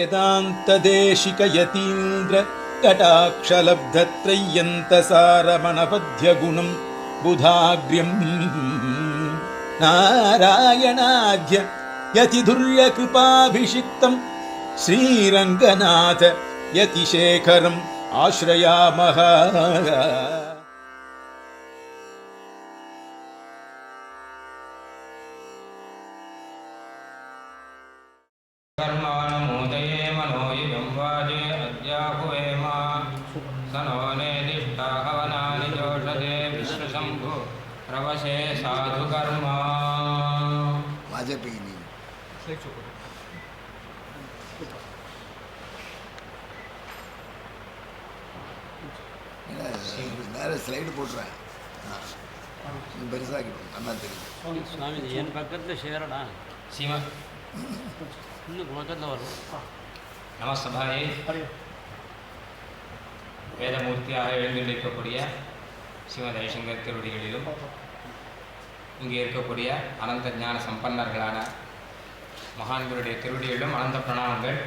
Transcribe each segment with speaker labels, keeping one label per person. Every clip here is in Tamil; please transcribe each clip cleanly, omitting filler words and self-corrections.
Speaker 1: वेदान्तदेशिकयतीन्द्र कटाक्षलब्धत्रय्यन्तसारमनपद्यगुणं बुधाग्र्यं नारायणाद्य यतिधुर्यकृपाभिषिक्तं श्रीरङ्गनाथ यतिशेखरम् आश्रयामः.
Speaker 2: कर्माणमोदये मनोयुगं वाजे अद्याहुवेम सनोने दिष्टाहवनानि जोषदे विश्वशम्भु प्रवशे साधुकर्मा.
Speaker 3: वाजपेयी ஸ்லைடு போட்டுறேன், பெருசாகிடும் அண்ணா தெரியும்.
Speaker 4: சுவாமி என் பக்கத்தில் சேரடா
Speaker 2: சீமா
Speaker 4: இன்னும் பக்கத்தில் வரும்.
Speaker 2: நமஸ்தபாயே வேதமூர்த்தியாக எழுந்திருக்கக்கூடிய ஸ்ரீமத் ஜெய்சங்கர் திருவடிகளிலும் இங்கே இருக்கக்கூடிய அனந்த ஞான சம்பன்னர்களான மகான்களுடைய திருவடிகளிலும் அனந்த பிரணாமங்கள்.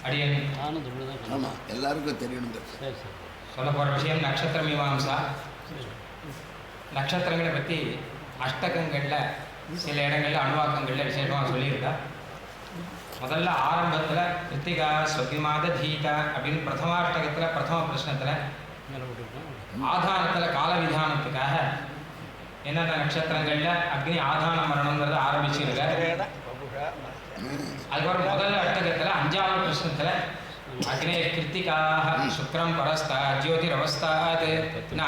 Speaker 2: அடியன்
Speaker 3: ஆமாம், எல்லாருக்கும் தெரியணும்.
Speaker 2: சொல்ல போகிற விஷயம் நட்சத்திர மீமாம்சா. நட்சத்திரங்களை பற்றி அஷ்டகங்களில் சில இடங்களில் அணுவாக்கங்களில் விசேஷமாக சொல்லியிருக்கா. முதல்ல ஆரம்பத்தில் கிருத்திகா ஸ்வகிமாத தீகா அப்படின்னு பிரதமாஷ்டகத்தில் பிரதம பிரஷ்னத்தில் ஆதானத்தில் கால விதானத்துக்காக என்னென்ன நட்சத்திரங்களில் அக்னி ஆதான மரணங்கிறத ஆரம்பிச்சுருக்காரு. அதுக்கப்புறம் முதல் அஷ்டகத்தில் 5வது பிரஷ்னத்தில் அக்னே கிருத்திகாக சுக்ரம் பரஸ்தா ஜோதிரவஸ்தாது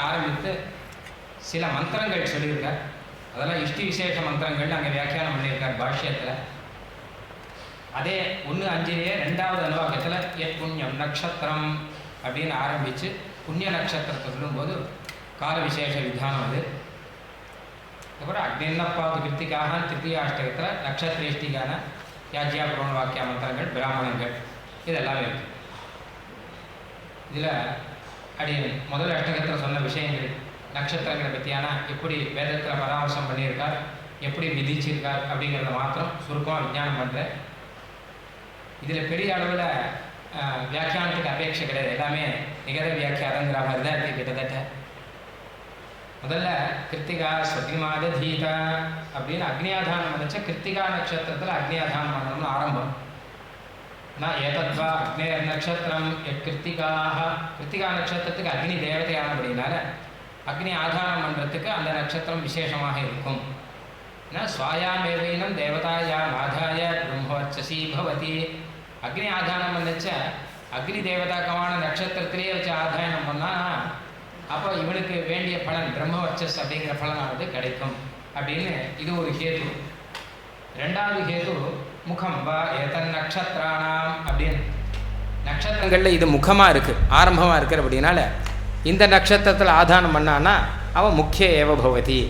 Speaker 2: ஆரம்பித்து சில மந்திரங்கள் சொல்லியிருக்கார். அதெல்லாம் இஷ்டி விசேஷ மந்திரங்கள் அங்கே வியாக்கியானம் பண்ணியிருக்கார் பாஷ்யத்தில். அதே 1:5 2வது அனுவாக்கத்தில் எட் புண்ணியம் நட்சத்திரம் அப்படின்னு ஆரம்பித்து புண்ணிய நட்சத்திரத்தை சொல்லும்போது கால விசேஷ விதானம் அது. அதுக்கப்புறம் அக்னின்னப்பாவது கிருத்திகாக திருத்தியாஷ்டகத்தில் நட்சத்திரேஷ்டிகான யாஜ்யா புரோண வாக்கிய மந்திரங்கள் பிராமணங்கள் இதெல்லாமே இருக்குது. இதில் அடியன் முதல் அஷ்டகத்தில் சொன்ன விஷயங்கள் நட்சத்திரங்களை பற்றியான எப்படி வேதத்தில் பராமர்சம் பண்ணியிருக்கார், எப்படி விதிச்சிருக்கார் அப்படிங்கிறத மாத்திரம் சுருக்கமாக விஞ்ஞானம் பண்ணுறேன். இதில் பெரிய அளவில் வியாக்கியானத்துக்கு அபேட்சை கிடையாது, எல்லாமே நிகர வியாக்கியானங்கிற மாதிரி தான் இருக்குது கிட்டத்தட்ட. முதல்ல கிருத்திகா ஸ்வகிமாத தீகா அப்படின்னு அக்னியாதானம் நினச்ச கிருத்திகா நட்சத்திரத்தில் அக்னியாதானம் பண்ணணும்னு ஆரம்பம். நான் ஏதத்வா அக்னேர் நட்சத்திரம் கிருத்திகாக கிருத்திகா நட்சத்திரத்துக்கு அக்னி தேவதையானபடினால அக்னி ஆதானம் பண்ணுறதுக்கு அந்த நட்சத்திரம் விசேஷமாக இருக்கும். ஸ்வாயாமேவைனம் தேவதாயாம் ஆதாய பிரம்மவர்ச்சசி பவதி. அக்னி ஆதானம் பண்ணச்ச அக்னி தேவதாக்கமான நட்சத்திரத்திலேயே வச்சு ஆதாயம் பண்ணால் அப்போ இவனுக்கு வேண்டிய பலன் பிரம்மவர்ச்சஸ் அப்படிங்கிற பலனானது கிடைக்கும் அப்படின்னு இது ஒரு ஹேது. 2வது ஹேது முகம் வா ஏதன் நட்சத்திரானாம் அப்படின்னு நட்சத்திரங்களில் இது முகமாக இருக்குது, ஆரம்பமாக இருக்கிற அப்படின்னால இந்த நட்சத்திரத்தில் ஆதானம் பண்ணான்னா அவன் முக்கிய ஏவ பவதி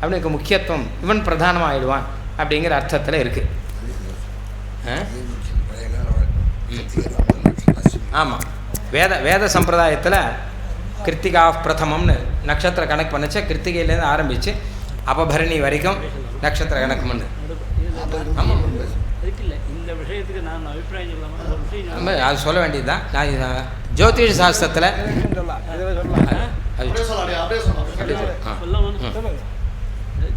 Speaker 2: அவனுக்கு முக்கியத்துவம் இவன் பிரதானமாக ஆயிடுவான் அப்படிங்கிற அர்த்தத்தில் இருக்குது. ஆமாம், வேத சம்பிரதாயத்தில் கிருத்திகா பிரதமம்னு நட்சத்திர கணக்கு பண்ணச்சா கிருத்திகையிலேருந்து ஆரம்பித்து அபபரணி வரைக்கும் நட்சத்திர கணக்கு பண்ணு. ஆமாம்,
Speaker 4: இந்த விஷயத்துக்கு நான் அபிப்பிராயம் சொல்லாமல்
Speaker 2: அது சொல்ல வேண்டியது தான். நான் ஜோதிஷ சாஸ்திரத்தில்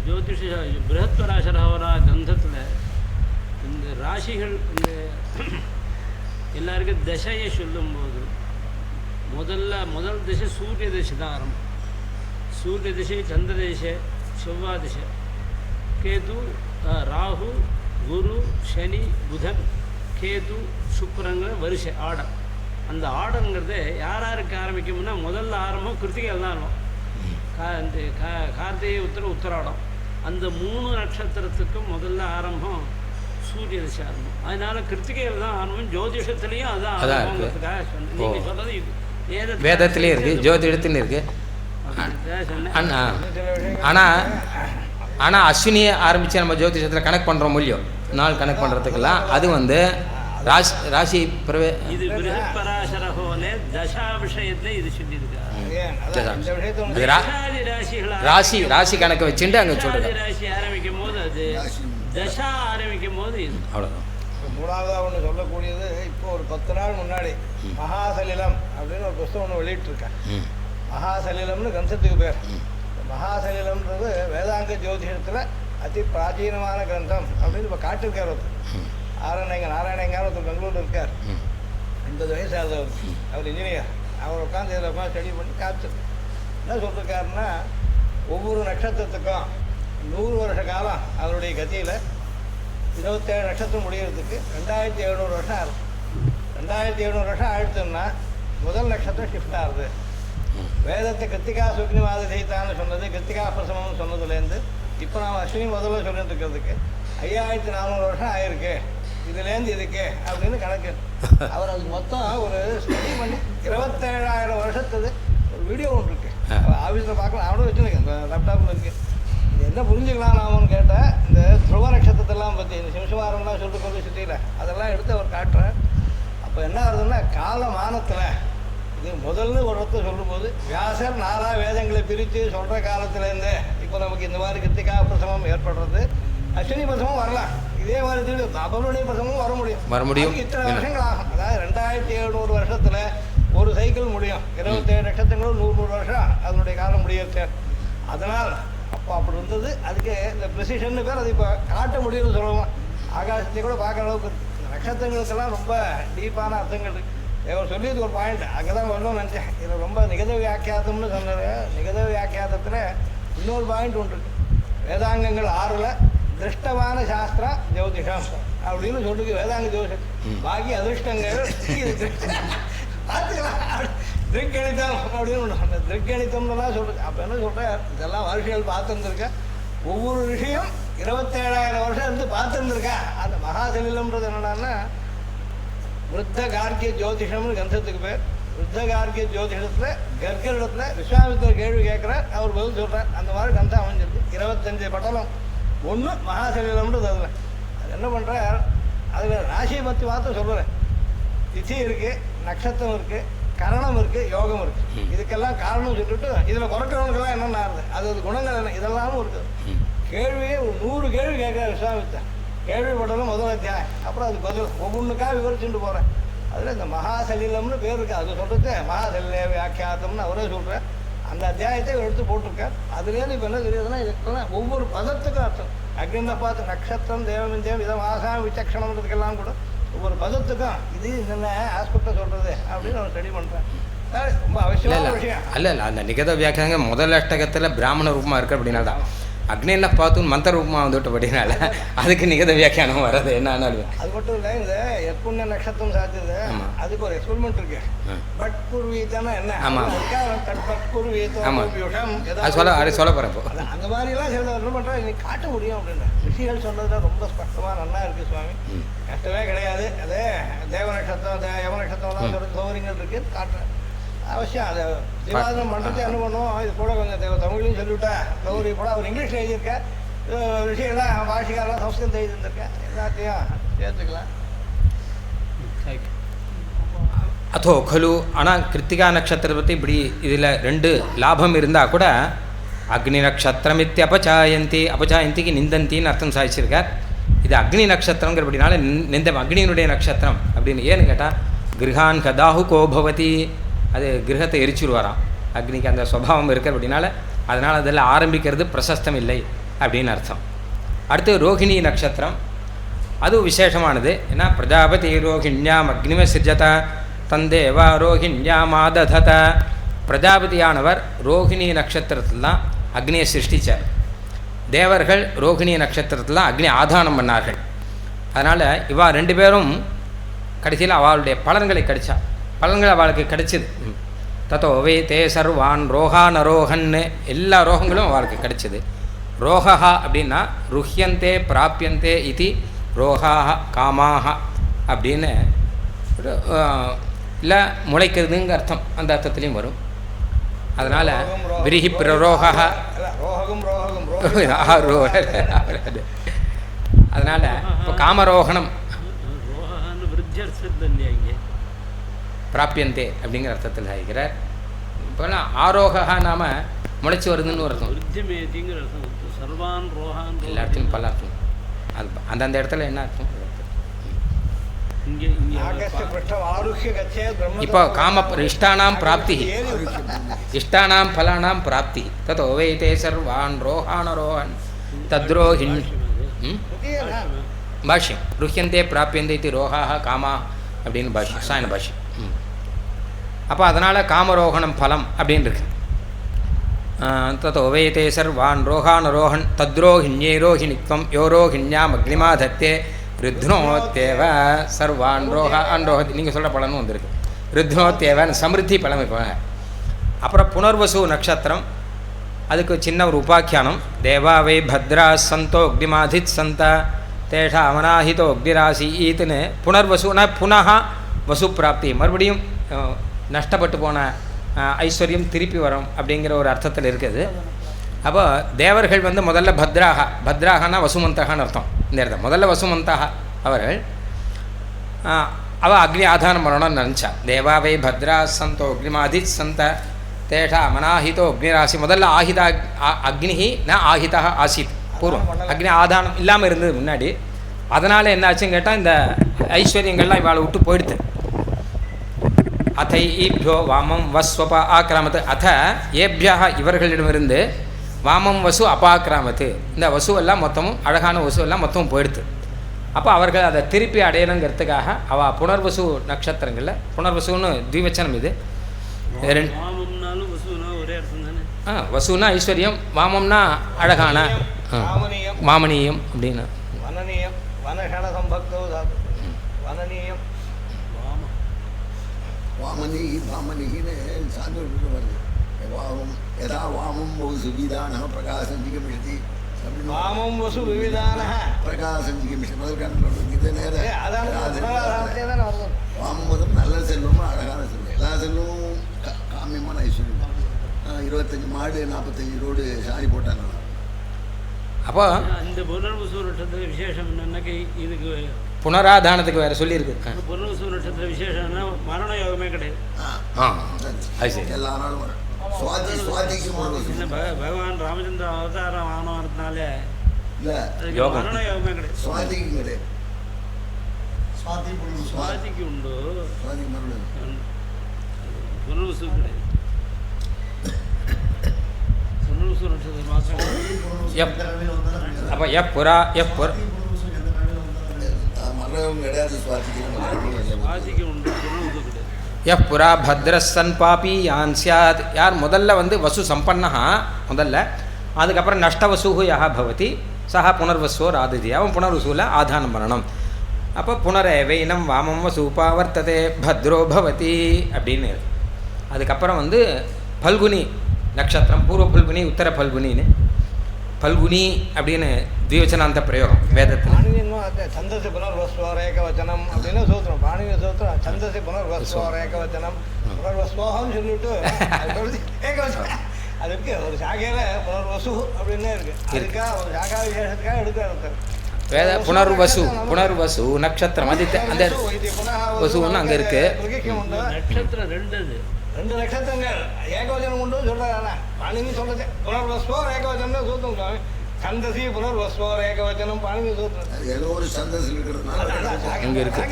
Speaker 4: ஜோதிஷ பிருஹத்பராசரஹோரா கிரந்தத்தில் இந்த ராசிகள் இந்த எல்லாருக்கும் திசையை சொல்லும்போது முதல் திசை சூரிய திசை தான் ஆரம்பம். சூரிய திசை, சந்திர திசை, செவ்வாய் திசை, கேது, ராகு, குரு, சனி, புதன், கேது, சுக்கிரங்கிற வரிசை ஆர்டர். அந்த ஆர்டருங்கிறது யாருக்கு ஆரம்பிக்கும்னா முதல்ல ஆரம்பம் கிருத்திகையில் தான் ஆரம்பம். கார்த்திகை உத்தராடம் அந்த 3 நட்சத்திரத்துக்கும் முதல்ல ஆரம்பம் சூரிய திசை ஆரம்பம். அதனால கிருத்திகையில் தான் ஆரம்பம். ஜோதிஷத்துலேயும் அதான் ஆரம்பங்கிறதுக்காக சொன்னேன். நீங்கள் சொல்கிறது
Speaker 2: வேதத்திலே இருக்குது, ஜோதிடத்துலையும் இருக்குது. ஆனால் அஸ்வினியை ஆரம்பித்து நம்ம ஜோதிஷத்தில் கனெக்ட் பண்ணுறோம் மூலியம் நாள் கனெக்ட் பண்ணுறதுக்கெல்லாம் அது ராசி
Speaker 4: இது பிருஹத்பராசரஹோலே தசா விஷயத்தில் இது சொல்லியிருக்காரு.
Speaker 2: ராசி கணக்கை வச்சுட்டு அங்கே சொல்கிறது.
Speaker 4: ராசி ஆரம்பிக்கும் போது அது தசா ஆரம்பிக்கும் போது இது
Speaker 5: அவ்வளோதான்.
Speaker 6: மூணாவதாக ஒன்று சொல்லக்கூடியது, இப்போ ஒரு 10 நாள் முன்னாடி மகாசலிலம் அப்படின்னு ஒரு புஸ்தகம் ஒன்று வெளியிட்டிருக்கேன்.
Speaker 5: ம்
Speaker 6: மகாசலிலம்னு கிரந்தத்துக்கு பேர். மகாசலிலம்ன்றது வேதாங்க ஜோதிஷத்தில் அதி பிராச்சீனமான கிரந்தம் அப்படின்னு இப்போ காட்டிருக்கார் ஒருத்தர். நாராயணங்கார் ஒருத்தர் பெங்களூரில் இருக்கார். 80 வயசு ஆகுது அவர். அவர் இன்ஜினியர். அவர் உட்காந்து இதில் உட்காந்து ஸ்டடி பண்ணி காத்து என்ன சொல்லிருக்காருன்னா, ஒவ்வொரு நட்சத்திரத்துக்கும் 100 வருஷ காலம் அவருடைய கதியில் 27 நட்சத்திரம் முடிகிறதுக்கு 2700 வருஷம் ஆகுது. 2700 வருஷம் ஆயிடுச்சுன்னா முதல் நட்சத்திரம் ஷிஃப்ட் ஆகுது. வேதத்தை கிருத்திகா சுக்னிவாத செய்தான்னு சொன்னது, கிருத்திகா பிரசவம்னு சொன்னதுலேருந்து இப்போ நாம் அஸ்வினி முதல்ல சொல்லிட்டு இருக்கிறதுக்கு 5400 வருஷம் ஆயிருக்கு. இதுலேருந்து இதுக்கு அப்படின்னு கணக்கு. அவர் அது மொத்தம் ஒரு ஸ்டடி பண்ணி 27,000 வருஷத்துக்கு ஒரு வீடியோ ஒன்று இருக்கு. ஆஃபீஸில் பார்க்கலாம். அவனும் வச்சுருக்கேன், இந்த லேப்டாப்பில் இருக்குது. இது என்ன புரிஞ்சுக்கலாம் நாமன்னு கேட்டால், இந்த துருவ நட்சத்திரத்தெல்லாம் பற்றி இந்த சிம்சவாரம்லாம் சொல்லிட்டு கொண்டு சுற்றியில் அதெல்லாம் எடுத்து அவர் காட்டுறார். அப்போ என்ன ஆகுதுன்னா, காலமானத்தில் இது முதல்ல ஒரு இடத்த சொல்லும்போது வியாசர் 4 வேதங்களை பிரித்து சொல்கிற காலத்துலேருந்து இப்போ நமக்கு இந்த மாதிரி கிருத்திகா பிரசவம் ஏற்படுறது. அஸ்வினி பிரசவம் வரலாம், இதே மாதிரி திரும்பி அபர்வணி பிரசவமும் வர முடியும். இத்தனை வருஷங்கள் ஆகும். அதாவது 2700 வருஷத்தில் ஒரு சைக்கிள் முடியும். 27 நட்சத்திரங்களும் 100 வருஷம் அதனுடைய காலம் முடியாது. அதனால் அப்போ அப்படி இருந்தது. அதுக்கு இந்த ப்ரெசிஷன்னு பேர். அது இப்போ காட்ட முடியும்னு சொல்லுவோம். ஆகாசத்தை கூட பார்க்குற அளவுக்கு நட்சத்திரங்களுக்கெல்லாம் ரொம்ப டீப்பான அர்த்தங்கள் இருக்குது. இவர் சொல்லியது ஒரு பாயிண்ட் அங்கே தான் வரணும்னு நினச்சேன். இதில் ரொம்ப நிகத வியாக்கியாதம்னு சொன்னார். நிகத வியாக்கியாதத்தில் இன்னொரு பாயிண்ட் ஒன்று இருக்குது. வேதாங்கங்கள் 6ல் திருஷ்டமான சாஸ்திரம் ஜோதிஷம் அப்படின்னு சொல்லிருக்கு. வேதாங்க ஜோதிஷம் பாக்கி அதிர்ஷ்டங்கள் பார்த்துக்கலாம். திருக்கணிதம் அப்படின்னு ஒன்று, அந்த திருக்கணிதம்லாம் சொல்லுது. அப்போ என்ன சொல்கிறேன், இதெல்லாம் வருஷங்கள் பார்த்துருந்துருக்கேன். ஒவ்வொரு விஷயம் 27,000 வருஷம் இருந்து பார்த்துருந்துருக்கா. அந்த மகாசலிலம்ன்றது என்னென்னா, விருத்த கார்கிய ஜோதிஷம்னு கிரந்தத்துக்கு பேர். விருத்த கார்கிய ஜோதிஷத்தில் கர்கரிடத்தில் விஸ்வாமித்திரர் கேள்வி கேட்குறார், அவர் பதில் சொல்கிறார். அந்த மாதிரி கிரந்தம் அமைஞ்சிருக்கு. 25 பட்டலம் ஒன்று மகாசலிலம்ன்றது. அதில் அது என்ன பண்ணுறார், அதில் ராசியை பற்றி பார்த்து சொல்கிறேன். திதி இருக்குது, நட்சத்திரம் இருக்குது, கரணம் இருக்குது, யோகம் இருக்குது. இதுக்கெல்லாம் காரணம் சொல்லிட்டு இதில் குறைக்கிறவனுக்கெல்லாம் என்னென்ன ஆகுது, அது குணங்கள் என்ன, இதெல்லாமும் இருக்குது. கேள்வியே ஒரு 100 கேள்வி கேட்குறார் விஸ்வாமித்திரர். கேள்விப்பட்டதும் முதல் அத்தியாயம். அப்புறம் அது பதில் ஒவ்வொன்றுக்காக விவரிச்சுட்டு போகிறேன். அதில் இந்த மகாசலிலம்னு பேர் இருக்குது. அது சொல்கிறது மகாசலில வியாக்கியாத்தம்னு அவரே சொல்கிறேன். அந்த அத்தியாயத்தை எடுத்து போட்டிருக்கார். அதுலேருந்து இப்போ என்ன தெரியுதுன்னா, இதுக்கெல்லாம் ஒவ்வொரு பதத்துக்கும் அர்த்தம். அக்னிந்த பார்த்து நட்சத்திரம் தேவமிந்தியம் இதை மாசாம் விசக்ஷணம்ன்றதுக்கெல்லாம் கூட ஒவ்வொரு பதத்துக்கும் இது என்னென்ன ஆஸ்பெக்டை சொல்கிறது அப்படின்னு அவர் ஸ்டடி பண்ணுறேன். ரொம்ப அவசியமான விஷயம்.
Speaker 5: அல்ல அந்த நிகத வியாக்கியாங்க முதல் அஷ்டகத்தில் பிராமண ரூபமாக இருக்குது அப்படின்னா தான். அக்னியில் பார்த்து மந்திர ரூபமாக வந்துவிட்டு அப்படின்னால அதுக்கு நிகத வியாக்கியானம் வர்றது என்ன ஆனாலும். அது
Speaker 6: மட்டும் இல்லை, இந்த எப்புண்ணிய நட்சத்திரம் சாத்தியது அதுக்கு ஒரு எக்ஸ்பெரிமெண்ட் இருக்கு. பட் பூர்வீகம்னா என்ன,
Speaker 5: அது சொல்ல போகிறேன்.
Speaker 6: அந்த மாதிரிலாம் சில என்ன பண்ணுறா இன்னைக்கு காட்ட முடியும் அப்படின்ற ரிஷிகள் சொன்னதுல ரொம்ப ஸ்பஷ்டமாக நல்லா இருக்குது சுவாமி. கஷ்டமே கிடையாது. அதே தேவ நட்சத்திரம் யம நட்சத்திரம்லாம் சொல்கிற சௌகரியங்கள் இருக்குது காட்டுறேன். அவசியம் அதை திவாதனம் பண்ணுறது என்ன பண்ணுவோம். இது கூட கொஞ்சம் தமிழ்லையும் சொல்லிவிட்டா கௌரி கூட அவர் இங்கிலீஷில் எழுதியிருக்கேன். விஷயம்லாம் பாஷிகாரெலாம் சம்ஸ்கிருதம் எழுதியிருந்திருக்கேன். எல்லாத்தையும் சேர்த்துக்கலாம்.
Speaker 5: அதோ கலு. ஆனால் கிருத்திகா நட்சத்திரத்தை பற்றி இப்படி இதில் 2 லாபம் இருந்தால் கூட அக்னி நட்சத்திரம் அபச்சாயந்திக்கு நிந்தந்தின்னு அர்த்தம் சாதிச்சிருக்கார். இது அக்னி நட்சத்திரங்கிறபடினால அக்னியினுடைய நட்சத்திரம் அப்படின்னு. ஏன்னு கேட்டால் கிரகான் கதாஹு கோபவதி, அது கிரகத்தை எரிச்சுருவாராம். அக்னிக்கு அந்த சுபாவம் இருக்கிற அப்படின்னால அதனால் அதில் ஆரம்பிக்கிறது பிரசஸ்தம் இல்லை அப்படின்னு அர்த்தம். அடுத்து ரோஹிணி நட்சத்திரம், அது விசேஷமானது. ஏன்னா பிரஜாபதி ரோஹிண்யாம் அக்னிம சிர்ஜத தந்தேவா ரோஹிண்யாம் ஆததத. பிரஜாபதியானவர் ரோஹிணி நட்சத்திரத்தில் தான் அக்னியை சிருஷ்டித்தார். தேவர்கள் ரோஹிணி நட்சத்திரத்தில் தான் அக்னி ஆதானம் பண்ணார்கள். அதனால் இவா 2 பேரும் கடைசியில் அவளுடைய பலன்களை பலன்கள் அவளுக்கு கிடைச்சிது. தத்தோ வே தே சர்வான் ரோஹான் அரோஹன்னு எல்லா ரோகங்களும் அவளுக்கு கிடைச்சிது. ரோகா அப்படின்னா ருஹ்யந்தே பிராப்பியந்தே இது ரோகாக காமாக அப்படின்னு இல்லை முளைக்கிறதுங்க அர்த்தம். அந்த அர்த்தத்துலேயும் வரும். அதனால் விரிஹி பிரரோகா அதனால் இப்போ காமரோகணம் பிராப்பியந்தே அப்படிங்கிற அர்த்தத்தில் ஆகிக்கிறார். இப்போலாம் ஆரோகா நாம முளைச்சி வருதுன்னு ஒரு அர்த்தம். எல்லா இடத்துலையும் பல அர்த்தம். அது அந்தந்த இடத்துல என்ன அர்த்தம்
Speaker 4: இங்கே இங்கே
Speaker 6: ஆகஸ்ட் பட்டம் ஆருஷ்ய கச்சே பிரம்ம
Speaker 5: இப்போ காம இஷ்டானாம் பிராப்தி இஷ்டானாம் ஃபலானாம் பிராப்தி ததோ வைதே சர்வான் ரோஹானரோஹன் தத்ரோஹின் பாஷ்யம் ருஹ்யந்தே பிராப்பியந்தே இது ரோஹாக காமா அப்படின்னு பாஷ்யம் சாயன பாஷ்யம். அப்போ அதனால் காமரோகணம் ஃபலம் அப்படின்னு இருக்கு. ததோ வைதே சர்வான் ரோஹானரோஹன் தத்ரோஹிண்யே ரோஹிணித்வம் யோ ரோஹிண்யாம் அக்னிமாதத்தே ருத்னோத்தேவ சர்வான் ரோஹான் ரோஹதி நீங்கள் சொல்கிற பலனும் வந்திருக்கு. ருத்னோத்தேவன் சமிருத்தி பலம். இப்போ அப்புறம் புனர்வசு நட்சத்திரம், அதுக்கு சின்ன ஒரு உபாக்கியானம். தேவாவை பத்ரா சந்தோ அக்னிமாதித் சந்த தேஷா அமனாஹிதோ அக்னிராசி ஈத்துன்னு புனர்வசுனா புனः வசு பிராப்தி, மறுபடியும் நஷ்டப்பட்டு போன ஐஸ்வர்யம் திருப்பி வரும் அப்படிங்கிற ஒரு அர்த்தத்தில் இருக்குது. அப்போ தேவர்கள் வந்து முதல்ல பத்ராகனா வசுமந்தகான்னு அர்த்தம். இந்த இடத்துல முதல்ல வசுமந்தகா அவர்கள் அவள் அக்னி ஆதானம் பண்ணணும்னு நினச்சா. தேவாவை பத்ரா சந்தோ அக்னிமாதித் சந்த தேஷா அமனாஹிதோ அக்னிராசி. முதல்ல ஆஹிதா அக்னிஹி ந ஆஹிதா ஆசித், பூர்வம் அக்னி ஆதானம் இல்லாமல் இருந்தது முன்னாடி. அதனால் என்னாச்சுன்னு கேட்டால் இந்த ஐஸ்வர்யங்கள்லாம் இவாளை விட்டு போயிடுது. அத்தை ஈப்யோ வாமம் வஸ்வப ஆக்கிராமத்து அத்த ஏபியா இவர்களிடமிருந்து வாமம் வசு அபாக்கிராமத்து, இந்த வசுவெல்லாம் மொத்தமும் அழகான வசுவெல்லாம் மொத்தமும் போயிடுது. அப்போ அவர்கள் அதை திருப்பி அடையணுங்கிறதுக்காக அவள் புனர்வசு நட்சத்திரங்களில் புனர்வசுன்னு த்விவச்சனம் இது.
Speaker 4: வாமம்னாலும் வசுனா ஒரே அர்த்தம் தானே.
Speaker 5: வசுனா ஐஸ்வர்யம், வாமம்னா அழகான மாமனீயம் அப்படின்னு.
Speaker 6: வனனீயம் வனஷண சம்பக்தோ தாது வனனீயம்
Speaker 3: வாமனி பாமனின்னு சான்று வருது. வாமம் யதா வாமம் ஒரு சுவிதான பிரகாசஞ்சிகமிஷதி அப்படின்னு
Speaker 6: வாமம் வசு விவிதான
Speaker 3: பிரகாசஞ்சிகமிஷதி முதல் கணக்கு இது நேரம்
Speaker 6: தானே வருது.
Speaker 3: வாமம் வந்து நல்ல செல்வமும் அழகான செல்வம். எல்லா செல்வமும் காமியமான ஐஸ்வர்யம். 25 மாடு 45 ரோடு சாணி போட்டாங்க.
Speaker 5: அப்போ
Speaker 4: இந்த புனர்வசு நட்சத்திர விசேஷம் என்னன்னாக்கி இதுக்கு
Speaker 5: புனராதானத்துக்கு வேறு சொல்லியிருக்கு.
Speaker 4: புனர்வசு நட்சத்திர விசேஷம்னா மரண யோகமே கிடையாது.
Speaker 5: அது சரி.
Speaker 3: எல்லா நாளும் சுவாதிக்கு
Speaker 4: இல்லை பகவான் ராமச்சந்திர அவதாரம் ஆனவரதுனால
Speaker 3: இல்லை
Speaker 5: யோகம்.
Speaker 4: மரண யோகமே கிடையாது.
Speaker 3: சுவாதிக்கு கிடையாது.
Speaker 4: சுவாதிக்கு உண்டு,
Speaker 3: சுவாதிக்கு மறுபடியும்
Speaker 4: புனர்வசு கிடையாது. புனர்வசு நட்சத்திர மாதம்
Speaker 5: அப்போ புறா
Speaker 3: மரணம் கிடையாது.
Speaker 4: சுவாதிக்கு உண்டு, புனர்வசு கிடையாது.
Speaker 5: புரா பத்ரசன் பாபி யான் சியாத். யார் முதல்ல வந்து வசு சம்பன்னா முதல்ல, அதுக்கப்புறம் நஷ்டவசூஹு யா பவதி சஹா புனர்வசோ ராததி. அவன் புனர்வசூவில் ஆதானம் பண்ணணும். அப்போ புனரேவைனம் வாமம் வசூபாவர்த்ததே பத்ரோ பவதி அப்படின்னு. அதுக்கப்புறம் வந்து பல்குனி நட்சத்திரம், பூர்வ பல்குனி உத்தர பல்குனின்னு. பல்குனி அப்படின்னு த்விவச்சனாந்த பிரயோகம் வேதத்தில்.
Speaker 6: சந்தசி புனர்வஸ்வ ஏகவச்சனம் அப்படின்னு சூத்திரம். பாணினி சூத்திரம் சந்தசி புனர்வஸ்வ ஏகவச்சனம் புனர்வஸ்வோகம் சொல்லிட்டு ஏகவச்சனம் அது இருக்கு. ஒரு சாகையில புனர்வசு அப்படின்னு இருக்கு. அதுக்காக ஒரு சாகா விசேஷத்துக்காக எடுக்கிறார்
Speaker 5: வேத புனர்வசு நட்சத்திரம். அது அந்த வசுன்னு அங்கே இருக்கு.
Speaker 4: நட்சத்திரம்
Speaker 6: ரெண்டு நட்சத்திரங்கள் ஏகவச்சனம் உண்டு சொல்றாங்க. பாணினி சொல்றது புனர்வஸ்வோ ஏகவச்சனம் சூத்திரம். சந்தசி புனர்வஸ்வோ ஏகவச்சனம் பாணினி சூத்திரம்.
Speaker 3: ஏதோ ஒரு சந்தஸ் இருக்கிறதுனால
Speaker 5: இங்கே இருக்கு.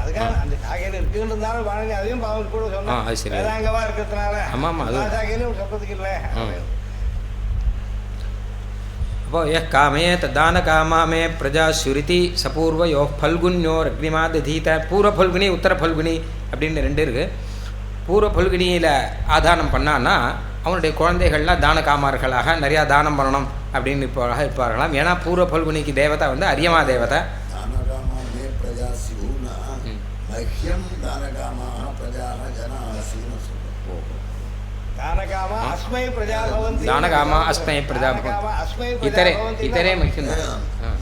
Speaker 6: அதுக்காக அந்த சாகையில் இருக்குன்றதுனால பாணினி அதையும் கூட சொன்னா வேதாங்கமா இருக்கிறதுனால சாகையிலும் சப்பத்துக்கு இல்லை.
Speaker 5: அப்போ காமே தான காமாமே பிரஜா சுருதி சபூர்வயோ பல்குன்யோ அக்னிமாதீத. பூர்வ பல்குனி உத்தர பல்குனி அப்படின்னு ரெண்டு இருக்குது. பூர்வ பல்குனியில் ஆதானம் பண்ணான்னா அவனுடைய குழந்தைகள்லாம் தான காமார்களாக நிறையா தானம் பண்ணணும் அப்படின்னு இருப்பார்களாம். ஏன்னா பூர்வ பல்குனிக்கு தேவதை வந்து அரியமா தேவதை.
Speaker 3: தானகாமே பிரஜா சிவூனா மஹ்யம் தானகாமாக பிரஜா ஜனாசீன
Speaker 6: தானகாமா அஸ்மை பிரஜா பவந்தி.
Speaker 5: தானகாமா அஸ்மை பிரஜா இத்தரே மஹ்யம்.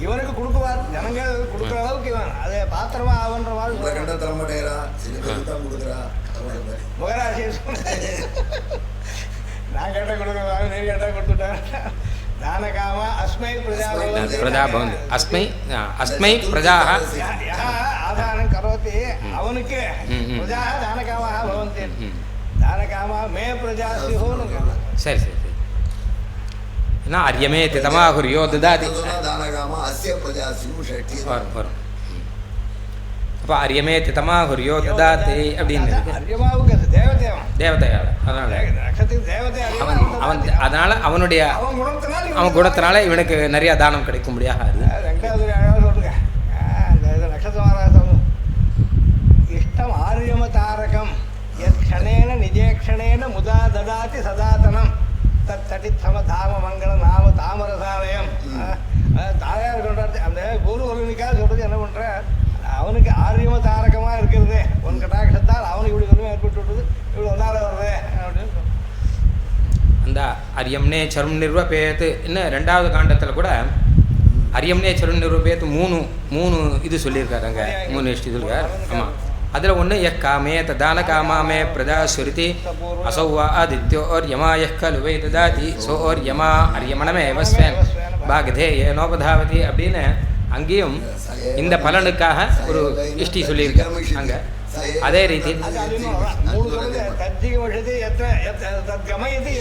Speaker 6: இவனுக்கு கொடுக்குவார், ஜனங்கள் கொடுக்குற அளவுக்கு இவன் அதை பாத்திரமா ஆகுன்ற மாதிரி
Speaker 3: கண்ட தரமாட்டேங்கிறா, சில பேருக்கு தான் கொடுக்குறா.
Speaker 6: முகராசி நான் கேட்ட கொடுக்குறாங்க, நீ கேட்டா கொடுத்துட்டாங்க. தானகாமா அஸ்மை பிரஜா பவந்தி.
Speaker 5: அஸ்மை பிரஜா
Speaker 6: ஆதானம் கரோதி அவனுக்கு பிரஜா தானகாமா பவந்தி. தானகாமா மே பிரஜா சிஹோன்னு.
Speaker 5: சரி. நான் அரியமே திதமாகுரியோ ததாதி
Speaker 3: தானகாமா அஸ்ய பிரஜாசியும் ஷஷ்டி
Speaker 5: வரும் வரும். அப்போ அரியமே திதமாகுரியோ ததாதி அப்படின்னு இருக்கு.
Speaker 6: அரியமாவுக்கு அது தேவதேவன்
Speaker 5: தேவதையால் அதனால
Speaker 6: நட்சத்திரத்துக்கு தேவதை
Speaker 5: அவன் அவன் அதனால அவனுடைய
Speaker 6: அவன் குணத்தினால
Speaker 5: அவன் குணத்தினால இவனுக்கு நிறைய தானம் கிடைக்கும்படியாக ஆகுது.
Speaker 6: ரெண்டாவது அழகாக சொல்லுங்க இந்த இது நட்சத்திரமாராசம் இஷ்டம் ஆரியம தாரகம் எத் க்ஷணேன நிஜேக்ஷணேன முதா ததாதி சதாதனம் தத் தடித்தம தாம மங்கள நாம தாமரசாலயம் தாயார் கொண்டாடு அந்த பூர்வர்களுக்காக சொல்றது என்ன பண்ற அவனுக்கு ஆரியம தாரகமாக இருக்கிறது உன் கட்டாட்சத்தால் அவனுக்கு இப்படி ஒன்றுமே ஏற்பட்டு விட்டது இப்படி ஒன்றால் வருது அப்படின்னு சொல்றான்.
Speaker 5: அந்த அரியம்னே சரும் நிர்வபேத்து இன்னும் ரெண்டாவது காண்டத்தில் கூட அரியம்னே சரும் நிர்வபேத்து மூணு இது சொல்லியிருக்காரு அங்கே 3 இஷ்டி சொல்லியிருக்கார். ஆமாம், அதில் ஒன்று காமே ததான காமாமே பிரஜா சுருதி அசௌவா ஆதித்யோர் யமாயः கலு வை ததாதி சோர் யமா அரியமணமே வஸ்வன் பாகதே ஏனோபதாவதி அப்படின்னு அங்கேயும் இந்த பலனுக்காக ஒரு இஷ்டி சொல்லியிருக்கார் அங்கே. அதே ரீதி
Speaker 6: அது அதிகமாக வரும். மூணு சொல்லுது தஜ்ஜிகமிஷதி எத்த தத்கமயதி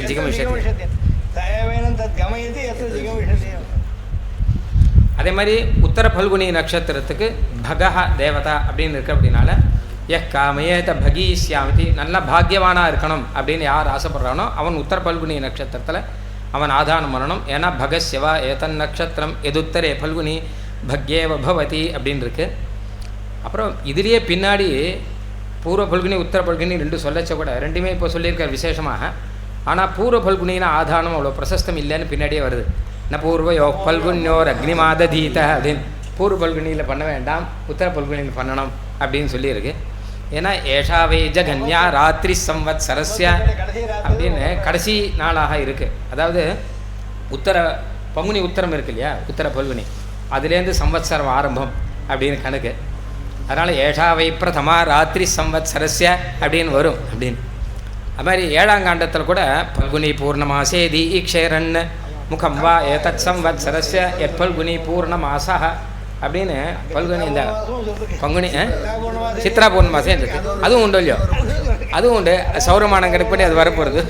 Speaker 5: ஜிகமிஷதி.
Speaker 6: தயவேனம் தத்கமயதி எத்த ஜிகமிஷதி.
Speaker 5: அதே மாதிரி உத்தர பல்குனி நட்சத்திரத்துக்கு பகஹ தேவதா அப்படின்னு இருக்கு. அப்படின்னால காமயேத பகீஷ்யாமிதி நல்ல பாக்யவானாக இருக்கணும் அப்படின்னு யார் ஆசைப்படுறானோ அவன் உத்தர பல்குனி நட்சத்திரத்தில் அவன் ஆதானம் பண்ணணும். ஏன்னா பகஸ்யவா ஏதன் நட்சத்திரம் எதுத்தரே பல்குனி பக்யேவ பவதி அப்படின்னு இருக்கு. அப்புறம் இதுலேயே பின்னாடி பூர்வ பல்குனி உத்தர பல்குனி ரெண்டு சொல்லச்ச கூட ரெண்டுமே இப்போ சொல்லியிருக்கார் விசேஷமாக. ஆனால் பூர்வ பல்குனின்னு ஆதானம் அவ்வளோ பிரசஸ்தம் இல்லைன்னு பின்னாடியே வருது. ந பூர்வயோ பல்குன்யோர் அக்னிமாததீத அப்படின்னு பூர்வ பல்குனியில் பண்ண வேண்டாம், உத்தர பல்குனியில் பண்ணணும் அப்படின்னு சொல்லியிருக்கு. ஏன்னா ஏஷாவே ஜகன்யா ராத்திரி சம்வத்சரஸ்ய அப்படின்னு கடைசி நாளாக இருக்குது. அதாவது பங்குனி உத்தரம் இருக்கு இல்லையா, உத்தர பல்குனி அதுலேருந்து சம்வத்சரம் ஆரம்பம் அப்படின்னு கணக்கு. அதனால் ஏஷாவை பிரதமா ராத்திரி சம்வத்சரஸ்ய அப்படின்னு வரும் அப்படின்னு. அது மாதிரி 7ஆம் காண்டத்தில் கூட பல்குனி பூர்ணமாசே தீக்ஷேரன் முகம் வா ஏதத் சம்வத்சரஸ்ய எப்பல்குனி பூர்ணமாசா அப்படின்னு பல்குனி இந்த பங்குனி சித்ரா பூர்ணமாசம் இருக்கு. அதுவும் உண்டு இல்லையோ, அதுவும் உண்டு. சௌரமானம் கணக்குப்படி அது வரப்போகிறது.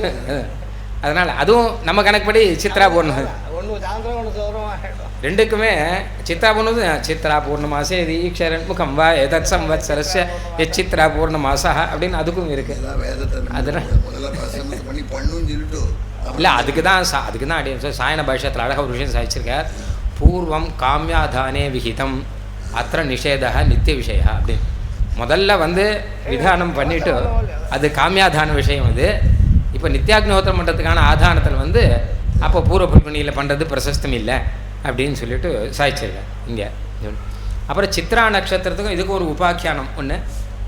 Speaker 5: அதனால் அதுவும் நம்ம கணக்குப்படி சித்ரா பூர்ணம் ரெண்டுக்குமே சித்ரா பூர்ணம் சித்ரா பூர்ணமாசே தீக்ஷரன் முகம் வா ஏதத் சம்வத்சரஸ்ய சித்ரா பூர்ணமாசா அப்படின்னு அதுக்கும் இருக்குது. அதனால் இல்லை அதுக்கு தான் அப்படி சாயன பாஷ்யத்தில் அழகாக ஒரு விஷயம் சாதிச்சிருக்கார். பூர்வம் காமியாதானே விஹிதம் அத்த நிஷேதா நித்திய விஷய அப்படின்னு முதல்ல விதானம் பண்ணிவிட்டு அது காமியாதான விஷயம். அது இப்போ நித்தியாக்னிஹோத்திரம் பண்ணுறதுக்கான ஆதானத்தில் அப்போ பூர்வ பல்குனியில் பண்ணுறது பிரசஸ்தம் இல்லை அப்படின்னு சொல்லிட்டு சாதிச்சிருக்கேன் இங்கே. அப்புறம் சித்ரா நட்சத்திரத்துக்கும் இதுக்கு ஒரு உபாக்கியானம் ஒன்று.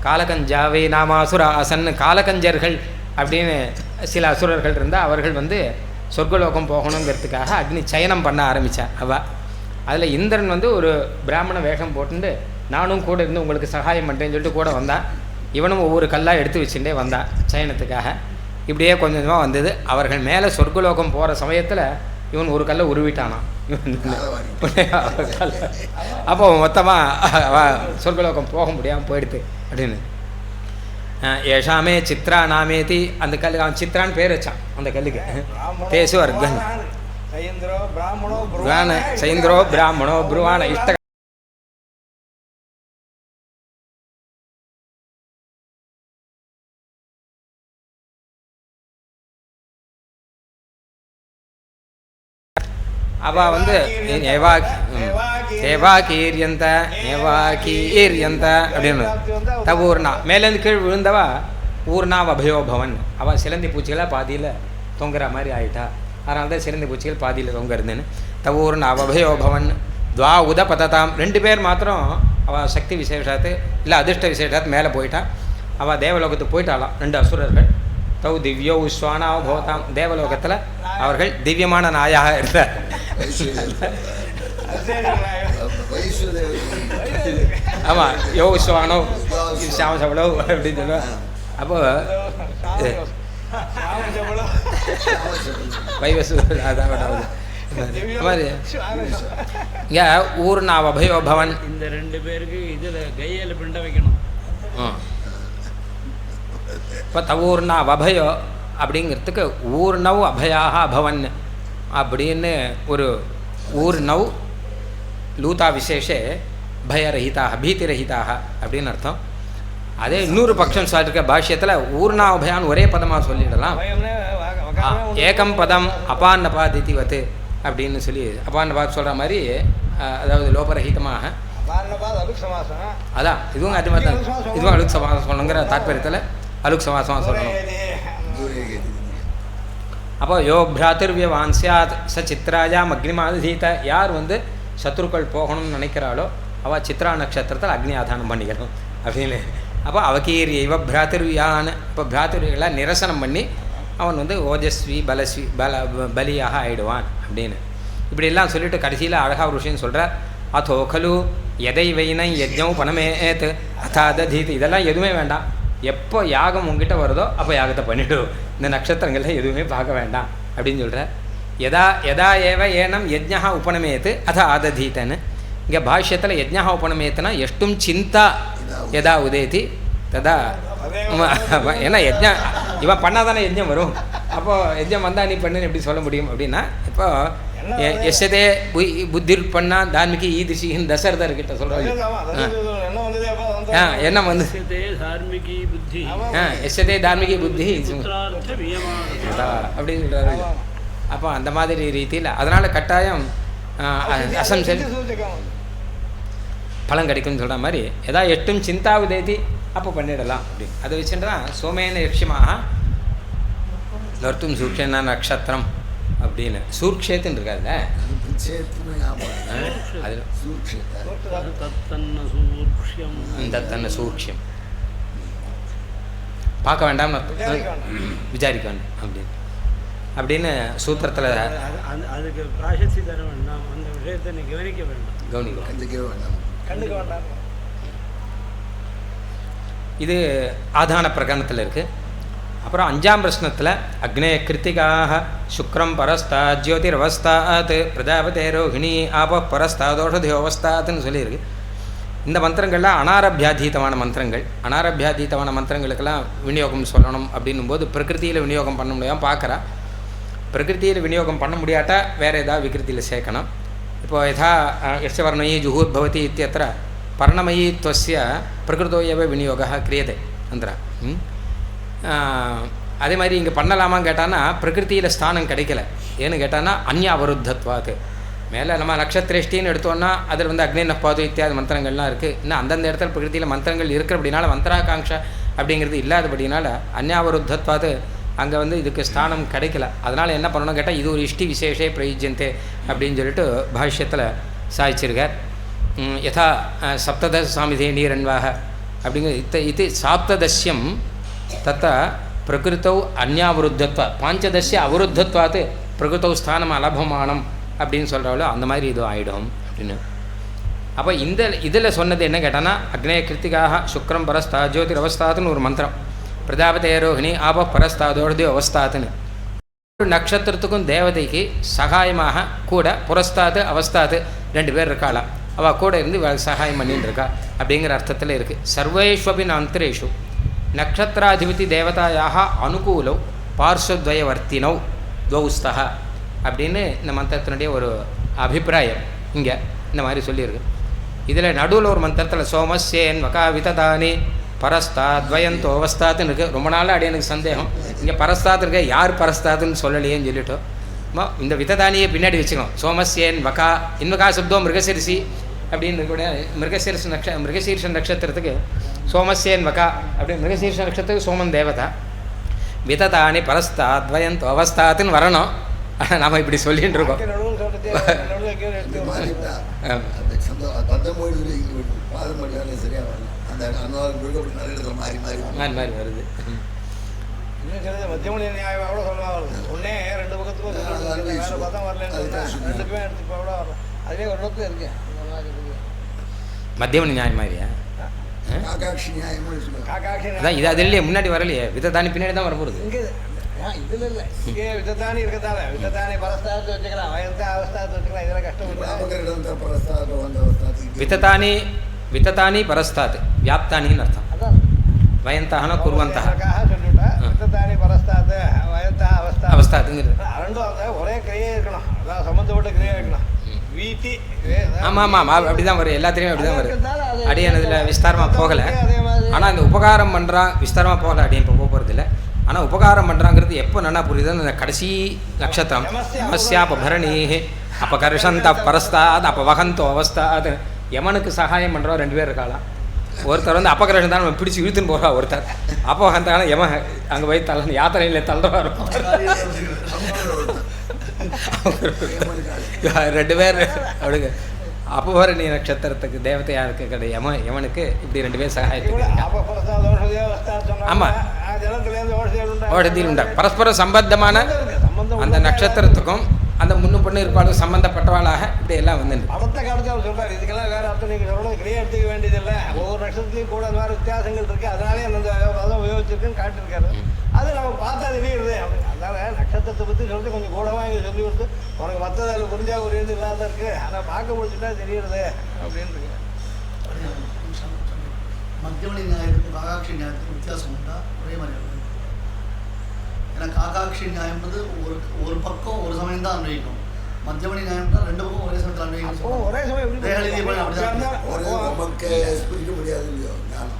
Speaker 5: காலகஞ்சாவே நாமாசுர ஆசன் காலகஞ்சர்கள் அப்படின்னு சில அசுரர்கள் இருந்தால் அவர்கள் சொர்க்கலோகம் போகணுங்கிறதுக்காக அக்னி சயனம் பண்ண ஆரம்பித்தான் அவள். அதில் இந்திரன் ஒரு பிராமண வேஷம் போட்டுட்டு நானும் கூட இருந்து உங்களுக்கு சகாயம் பண்ணுறேன்னு சொல்லிட்டு கூட வந்தான். இவனும் ஒவ்வொரு கல்லாக எடுத்து வச்சுட்டே வந்தான் சயனத்துக்காக. இப்படியே கொஞ்சம் கொஞ்சமாக வந்தது. அவர்கள் மேலே சொர்க்கலோகம் போகிற சமயத்தில் இவன் ஒரு கல்லை உருவிட்டானான். அப்போ மொத்தமாக சொர்க்கலோகம் போக முடியாமல் போயிடுது அப்படின்னு. ஏஷாமே சித்ரா நாமேதி அந்த கல்லுக்கு அவன் சித்ரான்னு பேர் வச்சான் அந்த கல்லுக்கு. தேசு அர்கன் சைந்திரோ பிராமணோ புருவான இஷ்ட அவள் ஏவாக்கீரியந்த ஏவாக்கீரியந்த அப்படின்னு தவூர்னா மேலேருந்து கீழ் விழுந்தவா ஊர்னா அபயோபவன். அவள் சிலந்தி பூச்சிகளாக பாதியில் தொங்குற மாதிரி ஆகிட்டா. அதனால தான் சிலந்தி பூச்சிகள் பாதியில் தொங்குறதுன்னு தவூர்னா அபயோபவன் துவா உத பததாம். 2 பேர் மாத்திரம் அவள் சக்தி விசேஷாத்து இல்லை அதிர்ஷ்ட விசேஷாத்து மேலே போயிட்டான். அவள் தேவலோகத்துக்கு போயிட்டாளாம் 2 அசுரர்கள். தௌ திவ்யோ உஸ்வானா பவதாம். தேவலோகத்தில் அவர்கள் திவ்யமான நாயாக இருந்தார். ஆமாம் யோ உஸ்வானோ சாம சபலோ அப்படின்னு சொல்லுவாள். அப்போ வைவசு அதான் மாதிரி இங்கே ஊர்னா அபயோபவன்.
Speaker 4: இந்த 2 பேருக்கு இதில் கையில் பிண்ட வைக்கணும்.
Speaker 5: இப்போ தவூர்னா அபயோ அப்படிங்கிறதுக்கு ஊர்ணவ் அபயாக அபவன் அப்படின்னு ஒரு ஊர் நவ் லூதா விசேஷே பயரஹிதாக பீதிரஹிதாக அப்படின்னு அர்த்தம். அதே இன்னொரு பட்சம் சொல்லிருக்க பாஷ்யத்தில் ஊர்ணாபயான்னு ஒரே பதமாக சொல்லிடலாம்.
Speaker 6: பயம்னே
Speaker 5: ஏகம் பதம் அபான்னபாதிதிவத்து அப்படின்னு சொல்லி அபான்னபாத் சொல்கிற மாதிரி, அதாவது லோபரஹிதமாக.
Speaker 6: அலுக் சமாசம்.
Speaker 5: அதான் இதுவும் அது மாதிரி தான், இதுவும் அலுக் சமாசம் சொல்லணுங்கிற தாற்பயத்தில் அலுக் சமாசமாக சொல்லணும். அப்போ யோ பிராத்திருவியவான் சியாத் ச சித்ராயாம் அக்னிமாதீத, யார் வந்து சத்ருக்கள் போகணும்னு நினைக்கிறாளோ அவள் சித்ரா நட்சத்திரத்தில் அக்னி ஆதானம் பண்ணிக்கணும் அப்படின்னு. அப்போ அவகீர் இவ பிராத்திருவியான்னு, இப்போ பிராத்திருவிகளை நிரசனம் பண்ணி அவன் வந்து ஓஜஸ்வி பலியாக ஆயிடுவான் அப்படின்னு இப்படியெல்லாம் சொல்லிட்டு கடைசியில் அழகா ஒரு விஷயம் சொல்கிறார். அதோ கலு எதை வைனை யஜ்ஞம் பணமேத் அதாதீத், இதெல்லாம் எதுவுமே வேண்டாம். எப்போ யாகம் உங்ககிட்ட வருதோ அப்போ யாகத்தை பண்ணிவிடும். இந்த நட்சத்திரங்களில் எதுவுமே பார்க்க வேண்டாம் அப்படின்னு சொல்கிறார். யதா ஏவ ஏனம் யஜ்ஞா உபனமேத்து அத ஆததீத்தன்னு. இங்கே பாஷ்யத்தில் யஜ்ஞா உபனமேத்துனா எஷ்டும் சிந்தா யதா உதேதி ததா. ஏன்னா யஜ்ஞம் இவன் பண்ணாதானே யஜ்ஞம் வரும். அப்போது யஜ்ஞம் வந்தால் நீ பண்ணுன்னு எப்படி சொல்ல முடியும் அப்படின்னா, இப்போ எஸ்யதே புத்திர் பண்ணா தார்மிகி ஈதிஷின்னு தசரதர்கிட்ட சொல்கிறாங்க. என்ன வந்து எஸ்யதே தார்மிகி புத்தி அப்படின்னு சொல்கிறாரு. அப்போ அந்த மாதிரி ரீதியில் அதனால் கட்டாயம் அசம்சல் பலன் கிடைக்கும்னு சொல்கிற மாதிரி எதா எட்டும் சிந்தாவு தேதி அப்போ பண்ணிடலாம் அப்படின்னு. அதை வச்சுட்டா சோமேன யக்ஷமாக நர்த்தும் சூக்ஷேன நட்சத்திரம் அப்படின்னு சூர்க்ஷேத்துன்னு இருக்காதுல்ல, அதில் தத்தன்ன சூக்ஷம் பார்க்க வேண்டாம் விசாரிக்க வேண்டாம் அப்படின்னு அப்படின்னு சூத்திரத்தில்
Speaker 4: அதுக்கு பிராயசி தர வேண்டாம், அந்த விஷயத்தை நீ கவனிக்க வேண்டாம்,
Speaker 6: கண்டுக்க வேண்டாம்.
Speaker 5: இது ஆதான பிரகரணத்தில் இருக்குது. அப்புறம் 5ஆம் பிரश्னத்தில் அக்னே கிருத்திகாக சுக்ரம் பரஸ்தாத் ஜோதிரவஸ்தாத் பிரஜாபதே ரோஹிணி ஆப பரஸ்தாதோஷதியோவஸ்தாத்னு சொல்லியிருக்கு. இந்த மந்திரங்கள்லாம் அனாரபியாதீதமான மந்திரங்கள். அனாரபியாதீதமான மந்திரங்களுக்கெல்லாம் விநியோகம் சொல்லணும் அப்படின்னும் போது பிரகிருதியில் விநியோகம் பண்ண முடியாமல் பார்க்குறா. பிரகிருதியில் விநியோகம் பண்ண முடியாட்டா வேறு ஏதாவது விகிருதியில் சேர்க்கணும். இப்போ யதா யஸ்வர்ணயி ஜுஹூர்பவதி இத்தியத்திர பர்ணமயி துவஸ்ய பிரகிருதோ ஏவ விநியோக கிரியதே அந்திரா. அதே மாதிரி இங்கே பண்ணலாமான்னு கேட்டான்னா பிரகிருதியில் ஸ்தானம் கிடைக்கல. ஏன்னு கேட்டான்னா அந்யாவருத்தத்வாது. மேலே நம்ம நட்சத்திரேஷ்டின்னு எடுத்தோன்னா அதில் வந்து அக்னி நப்பாது இத்தியாதி மந்திரங்கள்லாம் இருக்குது. இன்னும் அந்தந்த இடத்துல பிரகிருதியில் மந்திரங்கள் இருக்கிற அப்படின்னால மந்திராகாங்ஷா அப்படிங்கிறது இல்லாதபடினால அந்யாவருத்தத்வாது அங்கே வந்து இதுக்கு ஸ்தானம் கிடைக்கல. அதனால் என்ன பண்ணணும் கேட்டால் இது ஒரு இஷ்டி விசேஷே பிரயுஜ்யந்தே அப்படின்னு சொல்லிட்டு பாஷ்யத்தில் சாய்ச்சிருக்கார். யதா சப்ததச சாமிதே நீரன்வாக அப்படிங்கிற இது சாப்ததஸ்யம் தத்த பிரகிருத்தௌ அந்யாவருத்தத்வா பாஞ்சதஸ்ய அவருத்தத்வாத்து பிரகிருத்தௌ ஸ்தானம் அலபமானம் அப்படின்னு சொல்கிறாலோ அந்த மாதிரி இது ஆகிடும் அப்படின்னு. அப்போ இந்த இதில் சொன்னது என்ன கேட்டான்னா அக்னே கிருத்திகாக சுக்ரம் பரஸ்தா ஜோதிர் அவஸ்தாத்துன்னு ஒரு மந்திரம், பிரஜாபதே ரோஹிணி ஆப பரஸ்தாதோடது அவஸ்தாத்துன்னு. ஒரு நட்சத்திரத்துக்கும் தேவதைக்கு சகாயமாக கூட புரஸ்தாது அவஸ்தாது 2 பேர் இருக்காளாம். அவள் கூட இருந்து சகாயம் பண்ணின்னு இருக்கா அப்படிங்கிற அர்த்தத்தில் இருக்குது. சர்வேஷ்வபி அந்தரேஷு நக்ஷத்திராதிபதி தேவதாயாக அனுகூலோ பார்ஸ்வத்வயவர்த்தினோ துவௌஸ்தா அப்படின்னு இந்த மந்திரத்தினுடைய ஒரு அபிப்பிராயம் இங்கே இந்த மாதிரி சொல்லியிருக்கு. இதில் நடுவில் ஒரு மந்திரத்தில் சோமஸ்யேன் வகா விததானி பரஸ்தாத்வயந்தோ அவஸ்தாத்துன்னு இருக்குது. ரொம்ப நாளாக அடி எனக்கு சந்தேகம், இங்கே பரஸ்தாத் இருக்க யார் பரஸ்தாத்துன்னு சொல்லலையேன்னு சொல்லிட்டோம். இந்த விததானியை பின்னாடி வச்சுக்கணும். சோமஸ்யேன் வகா இன்வகா சப்தம் மிருகசிரிசி அப்படின்னு கூட மிருகசீர்ஷ நட்சத்திரத்துக்கு சோமஸ்யேன் வகா அப்படி மிருகசீர்ஷ நட்சத்திரத்துக்கு சோமன் தேவதா. விததானி பரஸ்தாத்வயந்தோ அவஸ்தாத்துன்னு வரணும். நாம் இப்படி சொல்லிட்டு இருக்கோம். மாதிரி வருது.
Speaker 6: மத்தியமொழி நியாயம் எவ்வளோ சொல்லுவாங்க, ஒன்னே 2 பக்கத்துக்கும் வேறு பார்த்தா வரலன்னு சொன்னேன், 2 பேரும் எடுத்து எவ்வளோ வரலாம். அதுவே ஒரு இடத்துல இருக்கேன்
Speaker 5: மத்தியமணி நியாயம் மாதிரியா? அதான் இது அது இல்லையே, முன்னாடி வரலையே. விதத்தானி பின்னாடி தான் வரப்போகுது.
Speaker 6: இங்கே இதில் இல்லை, இங்கே விதத்தானி இருக்கத்தால விதத்தானி பரஸ்தாரத்தை வச்சுக்கலாம், வயந்த அவஸ்தாரத்தை வச்சுக்கலாம். இதெல்லாம் கஷ்டம்
Speaker 5: விதத்தானி விதத்தானி பரஸ்தாத் வியாப்தானின்னு அர்த்தம்.
Speaker 6: அதான்
Speaker 5: வயந்தகனா குர்வந்தக
Speaker 6: சொல்லிவிட்டா நட்சத்திரத்தானி பரஸ்தாத்து வயத்தா அவஸ்தா
Speaker 5: அவஸ்தாத்துங்கிறது.
Speaker 6: ரெண்டும் அந்த ஒரே கிரியே இருக்கணும், அதான் சம்மந்தப்பட்ட கிரியா இருக்கணும். வீட்டி
Speaker 5: ஆமாம் ஆமாம் அப்படி தான் வரும், எல்லாத்துலேயும் அப்படி தான் வருது. அடியன் இதில் விஸ்தாரமாக போகலை. ஆனால் இந்த உபகாரம் பண்ணுறான் விஸ்தாரமாக போகலை, அடியன் இப்போ போகிறது இல்லை. ஆனால் உபகாரம் பண்ணுறாங்கிறது எப்போ நல்லா புரியுதுன்னு அந்த கடைசி நட்சத்திரம் யமஸ்யாபரணி அப்பகர்ஷந்த பரஸ்தாத் அப்பவகந்தோ அவஸ்தாத். யமனுக்கு சகாயம் பண்ணுறோம் 2 பேர் இருக்காளாம். ஒருத்தர் வந்து அப்பகர்ஷன் தான் பிடிச்சி இழுத்துன்னு போகிறா, ஒருத்தர் அப்பவகந்தான யம அங்கே போய் யாத்திரையில் தள்ளுறாரு. 2 பேர் அப்படிங்க. அப்பவரணி நட்சத்திரத்துக்கு தேவதையாக இருக்க யமனுக்கு இப்படி 2 பேர் சகாயத்துக்கு. ஆமாம், ஓஷதியில் உண்டா பரஸ்பர சம்பந்தமான அந்த நட்சத்திரத்துக்கும் அந்த முன்னு பொண்ணு இருப்பாளும் சம்பந்தப்பட்டவாளாக இப்படி எல்லாம் வந்து
Speaker 6: படத்தை காலத்தில் அவர் சொல்கிறார். இதுக்கெல்லாம் வேறு அர்த்தம் நீங்கள் சொல்கிறது கிரியை எடுத்துக்க வேண்டியதில்லை. ஒவ்வொரு நட்சத்திரத்துலையும் கூட அந்த மாதிரி வித்தியாசங்கள் இருக்குது, அதனாலே அந்த பதம் உபயோகிச்சிருக்குன்னு காட்டியிருக்காரு. அது நம்ம பார்த்தா தெரியுது அப்படின்னு. அதனால் நட்சத்திரத்தை பற்றி சொல்லிட்டு கொஞ்சம் கூடவா இங்கே சொல்லி கொடுத்து உனக்கு மற்றது அதில் புரிஞ்சால் ஒரு இது இல்லாத இருக்குது, அதை பார்க்க முடிச்சுட்டா தெரியுறது அப்படின்ட்டு.
Speaker 7: மத்தியமணி நியாயத்துக்கும் காகாட்சி நியாயத்துக்கும் வித்தியாசம் உண்டா? ஒரே மாதிரி. ஏன்னா காகாட்சி நியாயம்ன்றது ஒரு பக்கம் ஒரு சமயம் தான் அன்வயிக்கும். மத்தியமணி நியாயம்னா 2 பக்கம் ஒரே சமயத்தில் அன்வயிக்கும்.
Speaker 6: ஒரே சமயம்
Speaker 3: நமக்கு பிரிக்க முடியாது இல்லையோ ஞானம்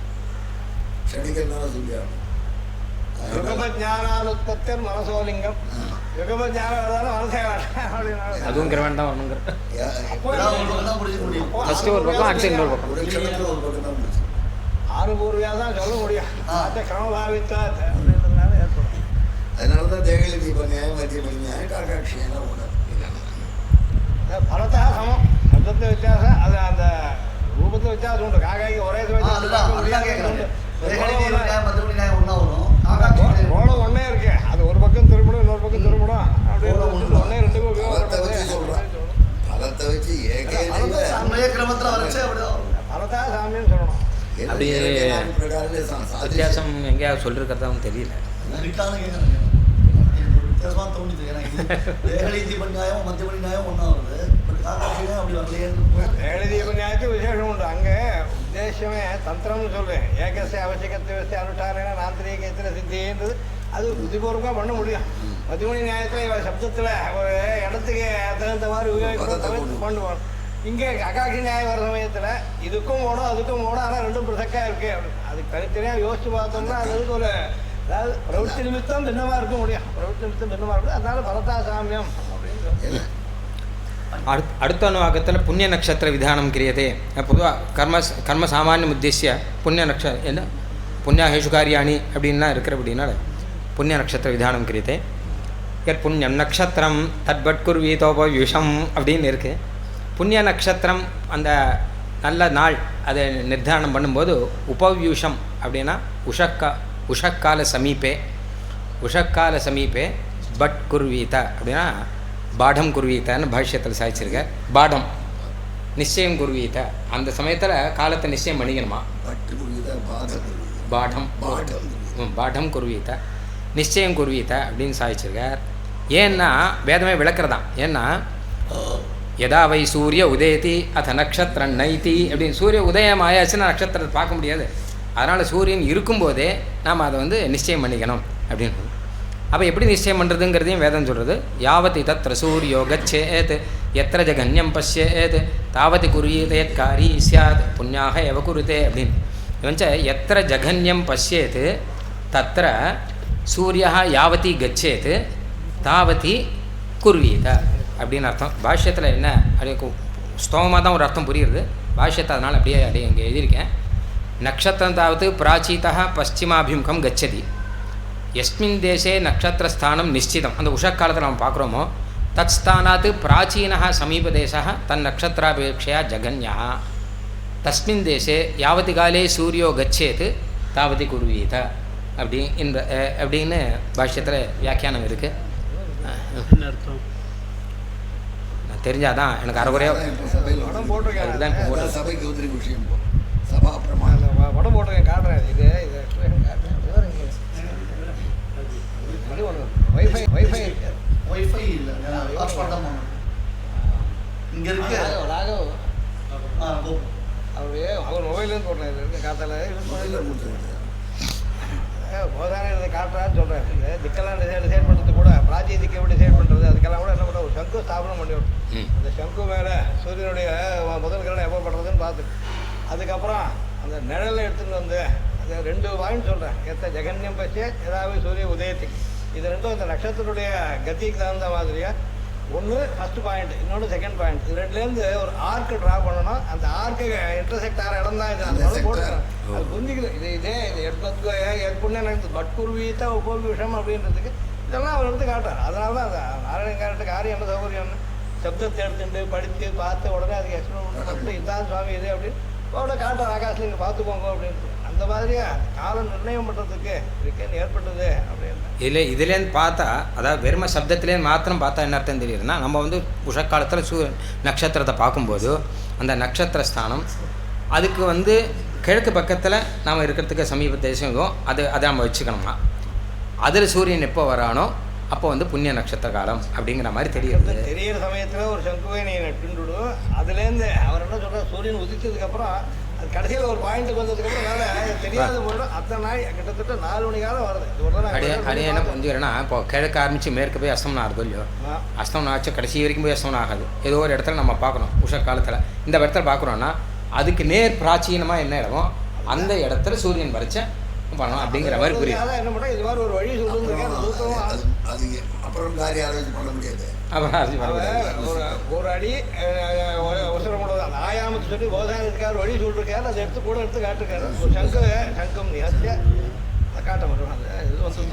Speaker 3: ஷடிகனால சொல்லியாகும்.
Speaker 6: யுகபஜானானுத்தர் மனசோலிங்கம். யுகபஜானம் மனசே
Speaker 5: அதுவும் கிரவன் தான் ஒன்றுங்கிற ஃபஸ்ட்டு ஒரு பக்கம் அடுத்து இன்னொரு பக்கம்.
Speaker 3: ஒரு க்ஷணத்தில் ஒரு பக்கம் தான் முடிச்சு.
Speaker 6: 6 பூர்வியாக தான் சொல்ல முடியும். அதை கிரமபாவித்தா அப்படின்றதுனால ஏற்படும்.
Speaker 3: அதனால தான் தேகலி தீபம் நியாயம் மத்தியமணி நியாயம் காகாட்சியெல்லாம் உணர்
Speaker 6: பலத்தா சமம். சப்தத்தை வித்தியாசம், அது அந்த ரூபத்தை வித்தியாசம் உண்டு. காக்காய்க்கு ஒரே கோலம் ஒன்னே இருக்கு, அது ஒரு பக்கம் திரும்பணும் இன்னொரு பக்கம் திரும்பணும் அப்படின்னு ஒன்னே 2
Speaker 3: பலத்தை வச்சு
Speaker 6: பலத்தா சாமின்னு சொல்லணும்.
Speaker 5: அப்படியே வித்தியாசம் எங்கேயாவது சொல்லிருக்கிறதாவும் தெரியல.
Speaker 7: வித்தியாசமாக தோணுது எனக்கு. தேகலி தீப நியாயம் மத்தியமணி நியாயம் ஒன்றா வருது, பட் காகாட்சி நியாயம் அப்படி வரலையே.
Speaker 6: தேகலி தீப நியாயத்துக்கு விசேஷம் உண்டு. அங்கே உத்தேசமே தந்திரம்னு சொல்லுவேன். ஏகசிய அவசியத்தை வச்சு அனுஷ்டான நாந்திரிகத்தில் சித்தின்றது அது புத்திபூர்வமாக பண்ண முடியும். மத்தியமணி நியாயத்தில் இவன் சப்தத்தில் ஒரு இடத்துக்கு தகுந்த மாதிரி உபயோகிக்கணும் பண்ணுவான். இங்கே காகாட்சி நியாயம் வர சமயத்தில் இதுக்கும் போகணும் அதுக்கும் போகணும், ஆனால் 2 பிரசக்காக இருக்குது. அதுக்கு தனித்தனியாக யோசிச்சு பார்த்தோம்னா அதுக்கு ஒரு அதாவது பிரவೃತ್ತಿ நிமித்தம் பின்னமாக இருக்க முடியும். பிரவೃತ್ತಿ நிமித்தம் பின்னமாக இருக்கும், அதனால பலத்தா சாமியம் அப்படின்னு.
Speaker 5: அடுத்த அனுவாக்கத்தில் புண்ணிய நட்சத்திர விதானம் கிரியதே. பொதுவாக கர்ம சாமானியம் உத்தேசிய புண்ணிய என்ன புண்ணியாகேஷு காரியாணி அப்படின்லாம் இருக்கிற அப்படின்னால புண்ணிய நட்சத்திர விதானம் கிரியதே. எட் புண்ணியம் நட்சத்திரம் தத்பட்குர்வீதோபவியூஷம் அப்படின்னு இருக்குது. புண்ணிய நட்சத்திரம் அந்த நல்ல நாள் அதை நிர்தாரணம் பண்ணும்போது உபவியூஷம் அப்படின்னா உஷக்கால சமீபே பட் குர்வீத அப்படின்னா பாடம் குர்வீத்தன்னு பாஷ்யத்தில் சாதிச்சிருக்க. பாடம் நிச்சயம் குர்வீத, அந்த சமயத்தில் காலத்தை நிச்சயம் பண்ணிக்கணுமா. பாடம் குர்வீத நிச்சயம் குர்வீத அப்படின்னு சாதிச்சிருக்கார். ஏன்னா வேதமே விளக்குறதான். ஏன்னா யதா வை சூரிய உதயதி அத நட்சத்திரம் நைத்தி அப்படின்னு சூரிய உதயம் ஆயாச்சுன்னா நட்சத்திரத்தை பார்க்க முடியாது. அதனால் சூரியன் இருக்கும்போதே நாம் அதை வந்து நிச்சயம் பண்ணிக்கணும் அப்படின்னு. அப்போ எப்படி நிச்சயம் பண்ணுறதுங்கிறதையும் வேதம் சொல்கிறது. யாவத்தி தத்ர சூரியோ கச்சேத் எத்திர ஜகன்யம் பசியேத் தாவதி குரியதே காரி சியாத் புண்ணியாக எவ குருதே அப்படின்னு. இவன்ச்ச எத்திர ஜகன்யம் பசியேத் தத்திர சூரியா யாவத்தி கச்சேத் தாவதி குர்வீத அப்படின்னு அர்த்தம். பாஷ்யத்தில் என்ன அப்படியே ஸ்தோகமாக தான் ஒரு அர்த்தம் புரியுறது. பாஷ்யத்தை அதனால் அப்படியே இங்கே எழுதியிருக்கேன். நட்சத்திரம் தாவது பிராச்சீதா பশ্চিமாபிமுகம் கச்சதி எஸ்மின் தேசே நட்சத்திரஸ்தானம் நிச்சிதம். அந்த உஷக்காலத்தில் நம்ம பார்க்குறோமோ தத் ஸ்தானாத் பிராச்சீன சமீபதேச தன் நட்சத்திராபேட்சையா ஜகன்யா தஸ்மின் தேசே யாவதி காலே சூரியோ கச்சேத் தாவதி குர்வீத அப்படின்னு பாஷ்யத்தில் வியாக்கியானம் இருக்குது.
Speaker 4: அர்த்தம்
Speaker 5: தெரிஞ்சாதான் எனக்கு அரைகுறையாக
Speaker 6: போட்டிருக்கேன்.
Speaker 3: சபைக்கு உதிரி விஷயம் சபா பிரமாணம்
Speaker 6: படம் போட்டிருக்கேன், காட்டுறேன். இது
Speaker 7: வைஃபை இல்லை, ஹாட்ஸ்பாட் தான் போகணும். இங்கே இருக்கு
Speaker 6: அவர் மொபைல்லேருந்து போடுறேன். இது இருக்கு காத்தால
Speaker 3: முதல்ல முடிச்சு
Speaker 6: போதானே இதை காட்டுறான்னு சொல்கிறேன். திக்கெல்லாம் டிசைட் பண்ணுறது கூட பிராச்சிய திக்கை எப்படி டிசைட் பண்ணுறது அதுக்கெல்லாம் கூட என்ன பண்ண ஒரு சங்கு ஸ்தாபனம் பண்ணி விட்டோம். அந்த சங்கு மேலே சூரியனுடைய முதல் கிரணம் எப்போ படுறதுன்னு பார்த்து அதுக்கப்புறம் அந்த நிழலை எடுத்துகிட்டு வந்து அது 2 பாயிண்ட் சொல்கிறேன். எத்த ஜெகன்யம் பச்சே ஏதாவது சூரிய உதயத்துக்கு இது ரெண்டும் இந்த நட்சத்திரத்துடைய கத்திக்கு தகுந்த மாதிரியாக ஒன்று ஃபஸ்ட்டு பாயிண்ட், இன்னொன்று செகண்ட் பாயிண்ட். இது ரெண்டுலேருந்து ஒரு ஆர்க்கு ட்ரா பண்ணணும். அந்த ஆர்க்கு இன்டர்செக்ட் ஆகிற இடம் தான் இது. அதனால போட்டுக்கிறேன். அது புரிஞ்சிக்குது. இதே ஏற்புண்ணே நடக்குது பட்குருவீத்த உபவிஷம் அப்படின்றதுக்கு இதெல்லாம் அவர் எடுத்து காட்டார். அதனால தான் அந்த நாராயணக்காரத்துக்கு ஆரியம் என்ன சௌகரியம்னு சப்தத்தை எடுத்துட்டு படித்து பார்த்து உடனே அதுக்கு எக்ஸ்பிளைன் பண்ணிட்டு இதான் சுவாமி இது அப்படின்னு அவட காட்டார். ஆகாசில் இங்கே பார்த்துக்கோங்க அப்படின்ட்டு அந்த மாதிரியா காலம் நிர்ணயம் பண்ணுறதுக்கு இதுக்கேன்னு ஏற்பட்டது அப்படின்னு
Speaker 5: இதுலேருந்து பார்த்தா, அதாவது வெறும சப்தத்துலேருந்து மாத்திரம் பார்த்தா என்ன அர்த்தம் தெரியுதுன்னா, நம்ம வந்து உஷக்காலத்தில் நட்சத்திரத்தை பார்க்கும்போது அந்த நட்சத்திர ஸ்தானம் அதுக்கு வந்து கிழக்கு பக்கத்தில் நாம் இருக்கிறதுக்கு சமீப தேசம் அதை நம்ம வச்சுக்கணுமா. அதில் சூரியன் எப்போ வரானோ அப்போ வந்து புண்ணிய நட்சத்திர காலம் அப்படிங்கிற மாதிரி தெரியுது.
Speaker 6: தெரியிற சமயத்தில் ஒரு சங்குவை நீ நட்டுடும். அதுலேருந்து அவர் என்ன சொல்கிறார், சூரியன் உதித்ததுக்கப்புறம் அது கடைசியில் ஒரு பாயிண்ட்டுக்கு வந்ததுக்கப்புறம் வேலை தெரியாத போய்டும். அத்தனை நாள் கிட்டத்தட்ட 4 மணி காலம் வருது.
Speaker 5: அடைய என்ன புரிஞ்சுக்கிறேன்னா, இப்போ கிழக்கு ஆரம்பித்து மேற்கு போய் அஸ்தமனம் ஆகுது இல்லையோ, அஸ்தமனம் ஆச்சு கடைசி வரைக்கும் போய் அஸ்தமனம் ஆகாது. ஏதோ ஒரு இடத்துல நம்ம பார்க்கணும். உஷ காலத்தில் இந்த இடத்துல பார்க்குறோன்னா அதுக்கு நேர் பிராச்சீனமாக என்ன இடமோ அந்த இடத்துல சூரியன் வரைச்ச பண்ணணும் அப்படிங்கிற மாதிரி புரியுது.
Speaker 6: என்ன பண்ணால் இது மாதிரி ஒரு வழி சொல்லுங்க.
Speaker 3: அப்புறம் காரியம் ஆலோசனை பண்ண முடியாது.
Speaker 6: ஒரு அடி அவசரம் கூட அந்த ஆயாமத்தை சொல்லி விவசாயத்துக்கார வழி சொல்லிருக்காரு. அதை எடுத்து கூட எடுத்து காட்டிருக்காரு. ஒரு சங்கம் நிகழ்ச்சியா காட்ட மாட்டோம். இது வந்து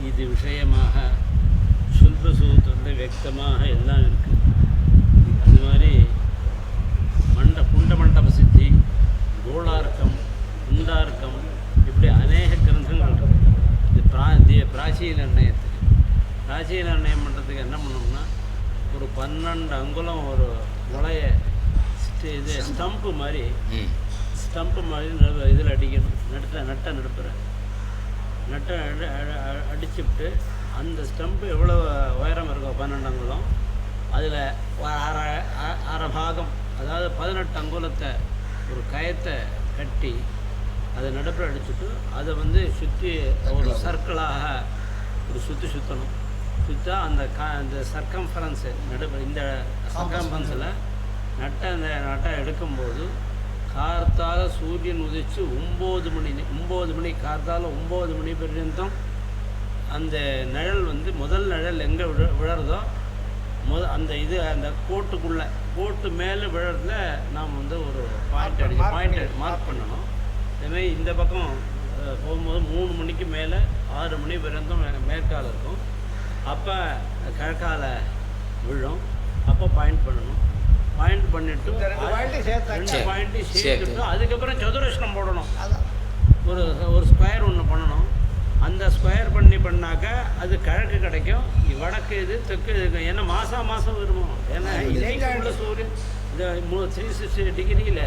Speaker 4: இது விஷயமாக சுல்பசூத்திரத்தில் வியக்தமாக எல்லாம் இருக்குது. அது மாதிரி குண்டமண்டப சித்தி, கோளார்க்கம், குண்டார்க்கம், இப்படி அநேக கிரந்தங்கள் இருக்குது. இது பிராச்சீன நிர்ணயத்துக்கு பிராச்சீன நிர்ணயம் பண்ணுறதுக்கு என்ன பண்ணோம்னா, ஒரு 12 அங்குலம் ஒரு முளைய இது ஸ்டம்ப்பு மாதிரி இதில் அடிக்கணும். நட்டை அடிச்சுவிட்டு அந்த ஸ்டம்ப்பு எவ்வளோ உயரம் இருக்கும் 12 அங்குலம், அதில் அரை பாகம், அதாவது 18 அங்குலத்தை ஒரு கயத்தை கட்டி அதை நடுப்புற அடிச்சுட்டு அதை வந்து சுற்றி ஒரு சர்க்கிளாக ஒரு சுற்றணும். சுற்றா அந்த சர்க்கம்ஃபரன்ஸு இந்த சர்க்கம்ஃபரன்ஸில் நட்டை எடுக்கும்போது கார்த்தால சூரியன் உதிச்சு 9 மணி கார்த்தால 9 மணி பர்யந்தம் அந்த நிழல் வந்து முதல் நிழல் எங்கே விழறதோ அந்த கோட்டு மேலே விழறதுல நாம் வந்து ஒரு பாயிண்ட் மார்க் பண்ணணும். அதுமாதிரி இந்த பக்கம் போகும்போது 3 மணிக்கு மேலே 6 மணி வரைக்கும் மேற்கால இருக்கும். அப்போ கிழக்கால விழும். அப்போ பாயிண்ட் பண்ணணும். பாயிண்ட் பண்ணிவிட்டு 2 பாயிண்ட்டையும் சேர்த்துட்டு அதுக்கப்புறம் சதுரஸ்ரம் போடணும். ஒரு ஸ்கொயர் ஒன்று பண்ணணும். அந்த ஸ்கொயர் பண்ணாக்க அது கிழக்கு கிடைக்கும், வடக்கு இது தெற்கு இது. ஏன்னா மாதம் வருமோ, ஏன்னா இதே சூரியன் இந்த 360 டிகிரியில்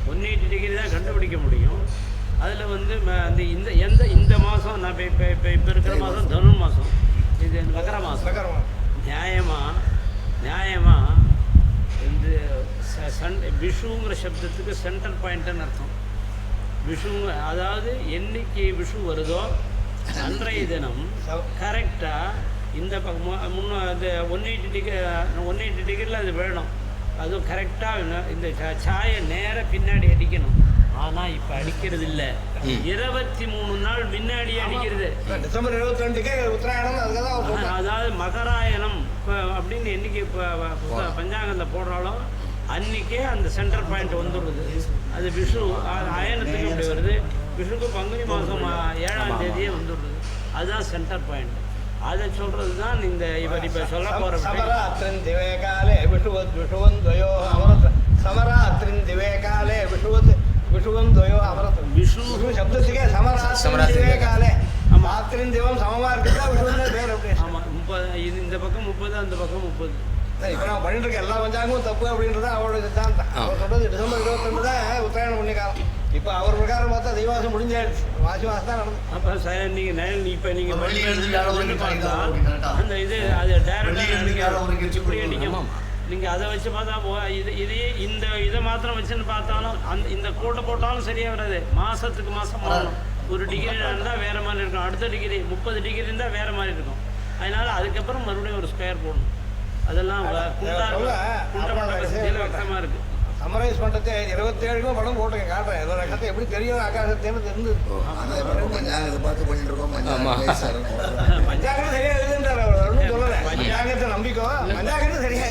Speaker 4: 180 டிகிரி தான் கண்டுபிடிக்க முடியும். அதில் வந்து இந்த மாதம் நான் இப்போ இருக்கிற மாதம் தனு மாதம், இது மகர மாதம். நியாயமாக இந்த விஷுங்கிற சப்தத்துக்கு சென்டர் பாயிண்ட்டுன்னு அர்த்தம். விஷுங்க அதாவது என்னைக்கு விஷு வருதோ அன்றைய தினம் கரெக்டாக இந்த இந்த 180 டிகிரியில் அது வேணும். அதுவும் கரெக்டாக இந்த சாயை நேராக பின்னாடி அடிக்கணும். ஆனால் இப்போ அடிக்கிறது இல்லை, 23 நாள் முன்னாடி அடிக்கிறது.
Speaker 6: டிசம்பர் 22க்கு உத்தராயணம்,
Speaker 4: அதாவது மகராயணம் அப்படின்னு என்னைக்கு இப்போ பஞ்சாங்கத்தில் போடுறாலும் அன்றைக்கே அந்த சென்டர் பாயிண்ட் வந்துடுது. அது விஷு அயனத்துக்கு அப்படி வருது. விஷுக்கு பங்குனி மாதம் 7ஆம் தேதியே வந்துடுது. அதுதான் சென்டர் பாயிண்ட். அதை சொல்கிறது தான் இந்த இவர் இப்போ சொல்ல போகிற
Speaker 6: சமராத்திரின் திவேகாலே விஷுவந்தயோ அமரத். சமராத்திரின் திவேகாலே விஷுவந்தயோ அமரத். விஷு சப்தத்துக்கே சமராத்திரின் திவேகாலே மாத்திரின் திவம் சமமாக இருக்குதா விஷுவந்த பேர் அப்படி.
Speaker 4: ஆமாம், 30 இந்த பக்கம் 30, அந்த பக்கம் 30.
Speaker 6: இப்போ நான் பண்ணிட்டு இருக்க எல்லா பஞ்சாங்கமும் தப்பு அப்படின்றது அவரோட சித்தாந்தம். அவர் சொல்றது டிசம்பர் 22 தான் உத்தராயணம் புண்ணிய காலம். இப்போ அவர் பிரகாரம் பார்த்தா தெய்வாசம் முடிஞ்சாயிடுச்சு. மாசி மாதம் தான் நடந்தது.
Speaker 4: அப்போ நீங்கள் இப்போ நீங்கள் பார்த்தா அந்த இது அது டேரக்டாக இப்படி அடிக்கணும். நீங்கள் அதை வச்சு பார்த்தா இதையே இதை மாத்திரம் வச்சுன்னு பார்த்தாலும் இந்த கூட்டை போட்டாலும் சரியாக வராது. மாதத்துக்கு மாதம் மாறணும். ஒரு டிகிரி இருந்தால் வேறு மாதிரி இருக்கும், அடுத்த டிகிரி 30 டிகிரி இருந்தால் வேறு மாதிரி இருக்கும். அதனால் அதுக்கப்புறம் மறுபடியும் ஒரு ஸ்கொயர் போடணும். அதெல்லாம் வக்கமாக இருக்குது.
Speaker 6: சம்மரைஸ் பண்ணுறது 27க்கும் படம் போட்டுருக்கேன், காட்டுறேன். ஏதோ நட்சத்திரம் எப்படி தெரியும் ஆகாசத்தேன்னு தெரிஞ்சு
Speaker 3: பஞ்சாங்கத்தை பார்த்து பண்ணிட்டு இருக்கோம்.
Speaker 6: பஞ்சாங்கத்தை சரியா எழுதுன்றார் அவர், ஒன்றும் சொல்லலை. பஞ்சாங்கத்தை நம்பிக்கோ, பஞ்சாங்கத்தை சரியா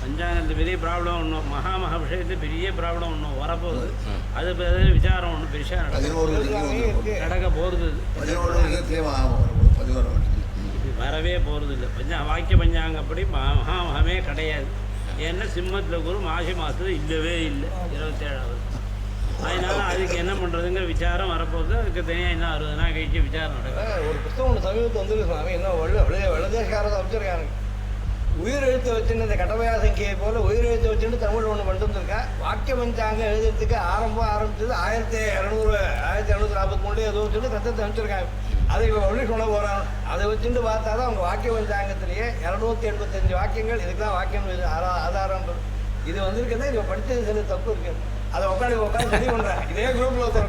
Speaker 4: பஞ்சாங்கத்து பெரிய ப்ராப்ளம் ஒன்றும், மகா விஷயத்து பெரிய ப்ராப்ளம் ஒன்றும் வரப்போகுது. அது விசாரம் ஒன்றும் பெருசாக நடக்க போகிறது. வரவே போகிறது இல்லை. வாக்கிய பஞ்சாங்கப்படி மகாமகமே கிடையாது. ஏன்னா சிம்மத்தில் குரு மாசி மாதத்தில் இல்லவே இல்லை 27வது. அதனால அதுக்கு என்ன பண்ணுறதுங்கிற விசாரம் வரப்போகுது. அதுக்கு தனியாக இன்னும் 60 நாள் கழிச்சு விசாரம் நடக்கும்.
Speaker 6: ஒரு புத்தகம் ஒன்று சமீபத்தில் வந்துருக்கு சுவாமி, இன்னும் வெள்ளதேசக்காரத்தை அமைச்சிருக்காங்க. உயிரெழுத்தை வச்சுன்னு இந்த கடமையா சங்கியை போல் உயிரெழுத்தை வச்சுன்னு தமிழ் ஒன்று பண்ணிருந்துருக்கா. வாக்கிய பஞ்சாங்கம் எழுதுறதுக்கு ஆரம்பிச்சது 1243 ஏதோ சொல்லி கத்தத்தை அமைச்சிருக்காங்க. அதை இப்போ ஒன்று சொல்ல போகிறாங்க. அதை வச்சுட்டு பார்த்தா தான் அவங்க வாக்கிய பஞ்சாங்கத்திலேயே 285 வாக்கியங்கள் இதுக்கெல்லாம் வாக்கியம் ஆதாரன்றது இது வந்திருக்குன்னா இவங்க படித்தது சில தப்பு இருக்குது. அதை உட்காந்து சரி பண்ணுறேன். இதே குரூப்பில் ஒருத்தர்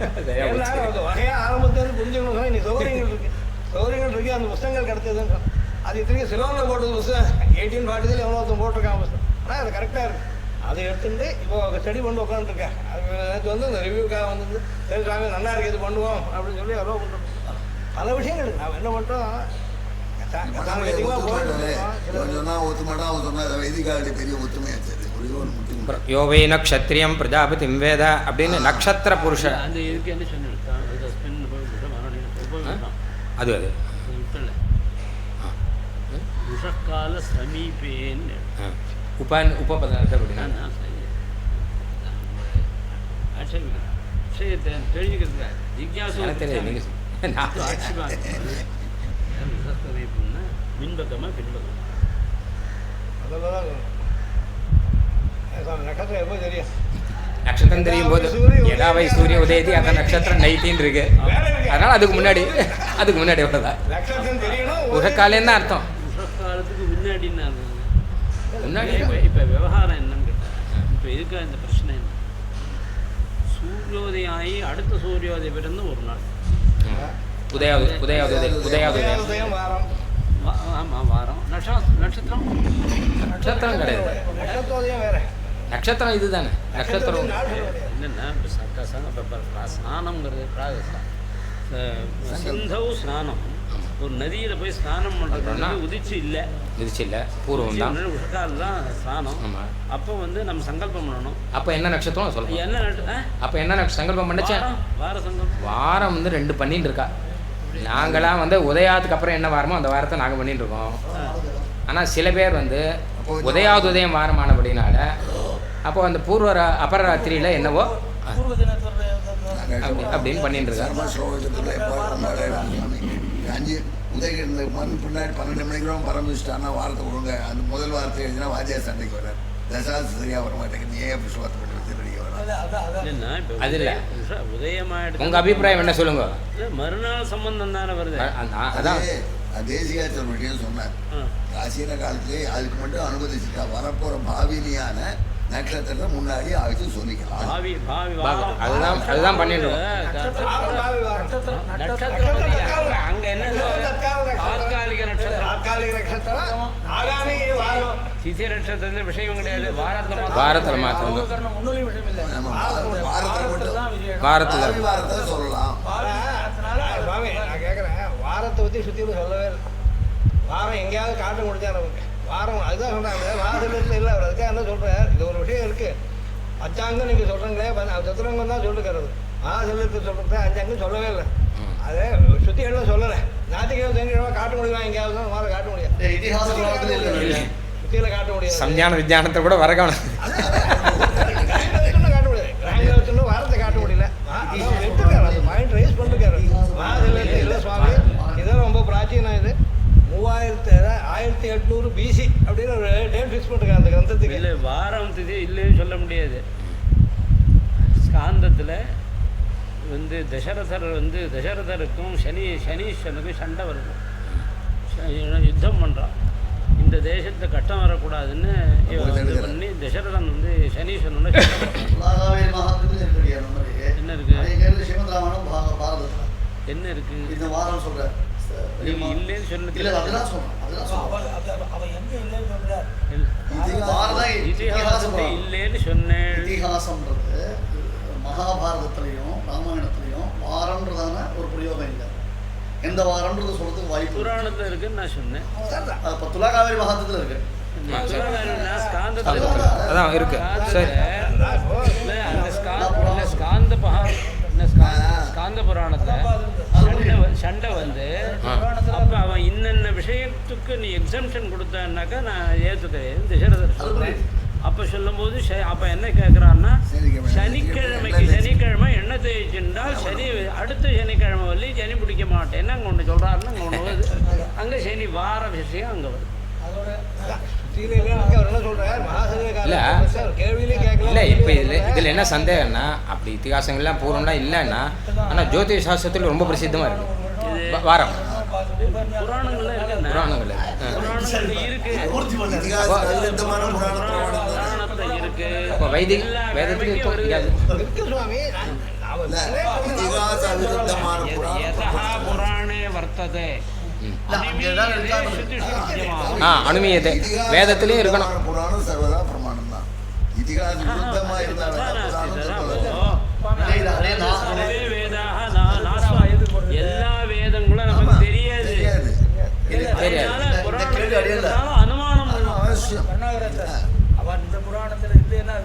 Speaker 6: வகையாக ஆரம்பத்துலேருந்து புரிஞ்சுக்கணும். இன்னைக்கு சௌகரியங்கள் இருக்குது அந்த புத்தகங்கள் கிடைச்சதுன்ற அது இத்தனைக்கும் சிலோனில் போட்டது புத்தகம் 1840 எவ்வளோ ஒருத்தன் போட்டிருக்கான் புத்தகம். ஆனால் அது கரெக்டாக இருக்குது. அதை எடுத்துட்டு இப்போ ஸ்டடி பண்ணி உட்காந்துருக்கேன். அது வந்து இந்த ரிவ்யூக்காக வந்து சரி சாமி நல்லா இருக்குது இது பண்ணுவோம் அப்படின்னு சொல்லி எவ்வளோ பண்ணுறோம். பல விஷயங்கள் இருக்குது. நான் என்ன பண்ணுறோம்
Speaker 5: யோவே நக்ஷத்ரியம் பிரஜாபதிம் வேத அப்படின்னு நட்சத்திர புருஷ
Speaker 4: அந்த இதுக்கு என்ன சொன்னிருக்கான்
Speaker 5: அது அது
Speaker 4: உஷக்கால சமீபேன்னு
Speaker 5: உபபதார்த்தம் அப்படின்னா
Speaker 4: தெரிஞ்சுக்கிறதுக்கா ஜிக்யாசு
Speaker 5: தெரியாது. நீங்கள்
Speaker 4: மின்பக்கமா பின்பக்கம்
Speaker 6: அதெல்லாம் நட்சத்திரம் எப்போ தெரியும்?
Speaker 5: நட்சத்திரம் தெரியும் போது எடாவை சூரிய உதயதி அந்த நட்சத்திரம் நைட்டின்னு இருக்கு. அதனால அதுக்கு முன்னாடி எவ்வளோதான்
Speaker 6: நட்சத்திரம் தெரியணும்.
Speaker 5: உஷக்காலேன்னு தான் அர்த்தம்.
Speaker 4: உஷக்காலத்துக்கு முன்னாடின்னு முன்னாடி இப்போ விவகாரம் என்னன்னு கேட்டால் இப்போ இருக்க இந்த பிரச்சனை என்ன, சூரியோதயம் ஆகி அடுத்த சூரியோதயம் பிறந்து ஒரு நாள்
Speaker 6: உதயோதயம் வாரம்.
Speaker 4: ஆமாம் வாரம். நட்சத்திரம்
Speaker 5: கிடையாது.
Speaker 6: நட்சத்திரோதயம் வேற.
Speaker 5: நட்சத்திரம் இதுதானே நட்சத்திரம்.
Speaker 4: என்னென்னா இப்போ ஸ்நானம்ங்கிறது சிந்தௌ ஸ்நானம். ஒரு நதியில் போய் ஸ்நானம் பண்ணுறதுனா உதிச்சு இல்லை
Speaker 5: பூர்வம் தான்
Speaker 4: உஷக்கால் தான் ஸ்நானம்.
Speaker 5: ஆமாம்.
Speaker 4: அப்போ வந்து நம்ம சங்கல்பம் பண்ணணும்.
Speaker 5: அப்போ என்ன நட்சத்திரம் சொல்லணும்?
Speaker 4: என்ன
Speaker 5: அப்போ என்ன சங்கல்பம் பண்ணச்சேன்?
Speaker 4: வார சங்கல்பம்.
Speaker 5: வாரம் வந்து 2 பண்ணிட்டு இருக்கா. நாங்களாம் வந்து உதயாத்துக்கு அப்புறம் என்ன வாரமோ அந்த வாரத்தை நாங்கள் பண்ணிட்டு இருக்கோம். ஆனால் சில பேர் வந்து உதயாவது உதயம் வாரமானபடினால அப்போ அந்த அபரராத்திரியில் என்னவோ அப்படின்னு பண்ணிட்டு இருக்காங்க.
Speaker 3: உதயகிருந்த பின்னாடி 12 மணிக்கு பரம்பிச்சிட்டான்னா வாரத்தை ஒழுங்க அந்த முதல் வாரத்தை எழுதினா வாத்தியார் சண்டைக்கு வர்றார். தசாசு சரியாக வர மாட்டேங்குது. ஏன் அப்படி சுவார்த்தை பண்ணி வச்சு ரெடியாக வர
Speaker 5: அது இல்லை.
Speaker 4: உதயமாயிடுது.
Speaker 5: உங்கள் அபிப்பிராயம் என்ன சொல்லுங்க?
Speaker 4: மறுநாள் சம்பந்தம் தானே வருது.
Speaker 5: அதான்
Speaker 3: தேசிகாச்சர் விஷயம் சொன்னார். பிராச்சீன காலத்திலே அதுக்கு மட்டும் அனுமதிச்சுட்டா வரப்போகிற பாவினியான நட்சத்திரத்தை முன்னாடி அழைச்சி சொல்லிக்கலாம்.
Speaker 5: அதுதான் பண்ணிட்டு
Speaker 4: அங்க என்ன தாற்காலிக நட்சத்திரம் சிசிய நட்சத்திரத்துல விஷயம் கிடையாது.
Speaker 5: வாரத்தில் மாத்திரம்
Speaker 3: வாரத்தில் சொல்லலாம்.
Speaker 6: நான் கேட்குறேன், வாரத்தை பற்றி சுற்றிலும் சொல்லவே இல்லை. வாரம் எங்கேயாவது காட்ட முடிஞ்சா நமக்கு வாரம் அதுதான் சொல்கிறாங்க. வாரத்தில் இல்லை அவர் அதுக்காக என்ன சொல்கிறார், இது ஒரு விஷயம் இருக்குது. அஞ்சாங்கம் நீங்கள் சொல்கிறீங்களே சதுரங்கம் தான் சொல்லிருக்கிறது. மாதத்துக்கு சொல்கிறது அஞ்சாங்கம் சொல்லவே இல்லை. அதை சுற்றி எல்லாம் சொல்லலை. ஞாயிற்றுக்கிழமை தெரிஞ்சிடமா காட்ட முடியுமா? எங்கேயாவது தான் வாரம் காட்ட முடியாது.
Speaker 7: இதிகாச
Speaker 6: சுற்றியில் காட்ட முடியாது.
Speaker 5: சஞ்ஞான விஞ்ஞானத்தை கூட வர காணும்.
Speaker 6: காட்ட முடியாது. கிராங்கில் வச்சுன்னு வாரத்தை காட்ட முடியல. எடுத்துருக்காரு, அந்த பாயிண்ட் ரைஸ் பண்ணிருக்காரு. மாதத்தில் இல்லை சுவாமி, இதெல்லாம் ரொம்ப பிராச்சீனம். இது 1800 BC அப்படின்னு ஒரு டேட் ஃபிக்ஸ் பண்ணிருக்காங்க அந்த கிரந்தத்துக்கு.
Speaker 4: இல்லை வாரம் திதி இல்லைன்னு சொல்ல முடியாது. ஸ்காந்தத்தில் வந்து தசரதருக்கும் சனீஸ்வரனுக்கும் சண்டை வருது. யுத்தம் பண்ணுறான். இந்த தேசத்தை கஷ்டம் வரக்கூடாதுன்னு இவன் பண்ணி தசரதன் வந்து சனீஸ்வரனோட
Speaker 7: மகாத்மத்தில்
Speaker 4: இருக்கு.
Speaker 7: இந்த வாரம் சொல்கிறேன்
Speaker 4: நீங்க இல்லைன்னு சொன்னது
Speaker 7: இல்லை அதுதான் சொல்கிறேன்
Speaker 6: அவன் எங்கே இல்லைன்னு சொல்கிறார்.
Speaker 4: இதிகாசத்தை இல்லைன்னு சொன்னேன்.
Speaker 7: இதிகாசம்ன்றது மகாபாரதத்துலேயும் ராமாயணத்துலேயும் வாரம்ன்றதான ஒரு பிரயோகம் இல்லை. எந்த வாரம்ன்றது சொல்கிறதுக்கு வாய்ப்பு
Speaker 4: புராணத்தில் இருக்குன்னு நான் சொன்னேன்.
Speaker 7: இப்போ துலாகாவேரி மகாத்தத்தில் இருக்கு.
Speaker 5: அதான் இருக்கு. சரி,
Speaker 4: ஸ்காந்த புராணத்துல சண்டை வந்து அப்ப அவன் இன்னென்ன விஷயத்துக்கு நீ எக்ஸம்ஷன் கொடுத்தனாக்கா நான் ஏற்றுக்கிறேன் தசரதர் சொல்றேன். அப்ப சொல்லும் போது அப்ப என்ன கேட்கிறான்னா, சனிக்கிழமை எண்ணெய் தேய்ச்சிருந்தால் சனி அடுத்த சனிக்கிழமை வரலி சனி பிடிக்க மாட்டேன்னு அங்கே ஒன்று சொல்றாருன்னு அங்கே ஒன்று வருது. அங்கே சனி வார விஷயம் அங்கே வருது.
Speaker 5: இல்லை இப்போ இதில் என்ன சந்தேகம்னா, அப்படி இத்திகாசங்கள்லாம் பூர்வம்லாம் இல்லைன்னா, ஆனால் ஜோதிஷ சாஸ்திரத்தில் ரொம்ப பிரசித்தமாக இருக்குது வாரம்.
Speaker 4: புராணங்கள்ல இருக்கு,
Speaker 5: புராணங்கள்
Speaker 4: இருக்கு, இருக்கு.
Speaker 5: அப்போ வைதிக வேதத்துக்கு
Speaker 4: புராணே வர்த்ததே
Speaker 5: அனுமீயத்தை வேதத்திலையும் இருக்கணும்.
Speaker 3: புராணம் சர்வதா பிரமாணம் தான். இதிகாசம் விருத்தமா இருந்தாலும்
Speaker 4: எல்லா வேதங்களும் நமக்கு தெரியாது. அனுமானம்
Speaker 3: அவசியம்.
Speaker 6: அவன் இந்த புராணத்தில் இல்லைன்னா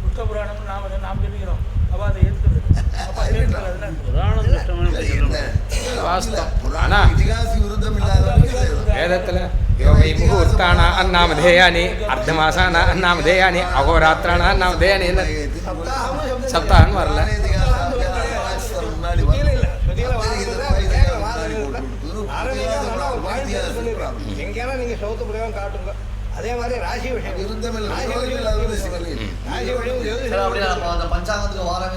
Speaker 6: புத்த புராணம் நாம் சொல்லிக்கிறோம். அப்போ அதை எடுத்துது
Speaker 5: வேதத்தில் யோகை முகூர்த்தானா அன்னாமதேயானி அர்த்தமாசானா அன்னாமதேயானி அகோராத்திரானா அன்னாமதேயானி இல்லை சப்தாகன்னு வரல.
Speaker 6: எங்கேனா நீங்கள் சௌத்து புரியாமல் காட்டுங்க. அதே மாதிரி ராசி விஷயம்
Speaker 7: பஞ்சாங்கத்துக்கு வாரம்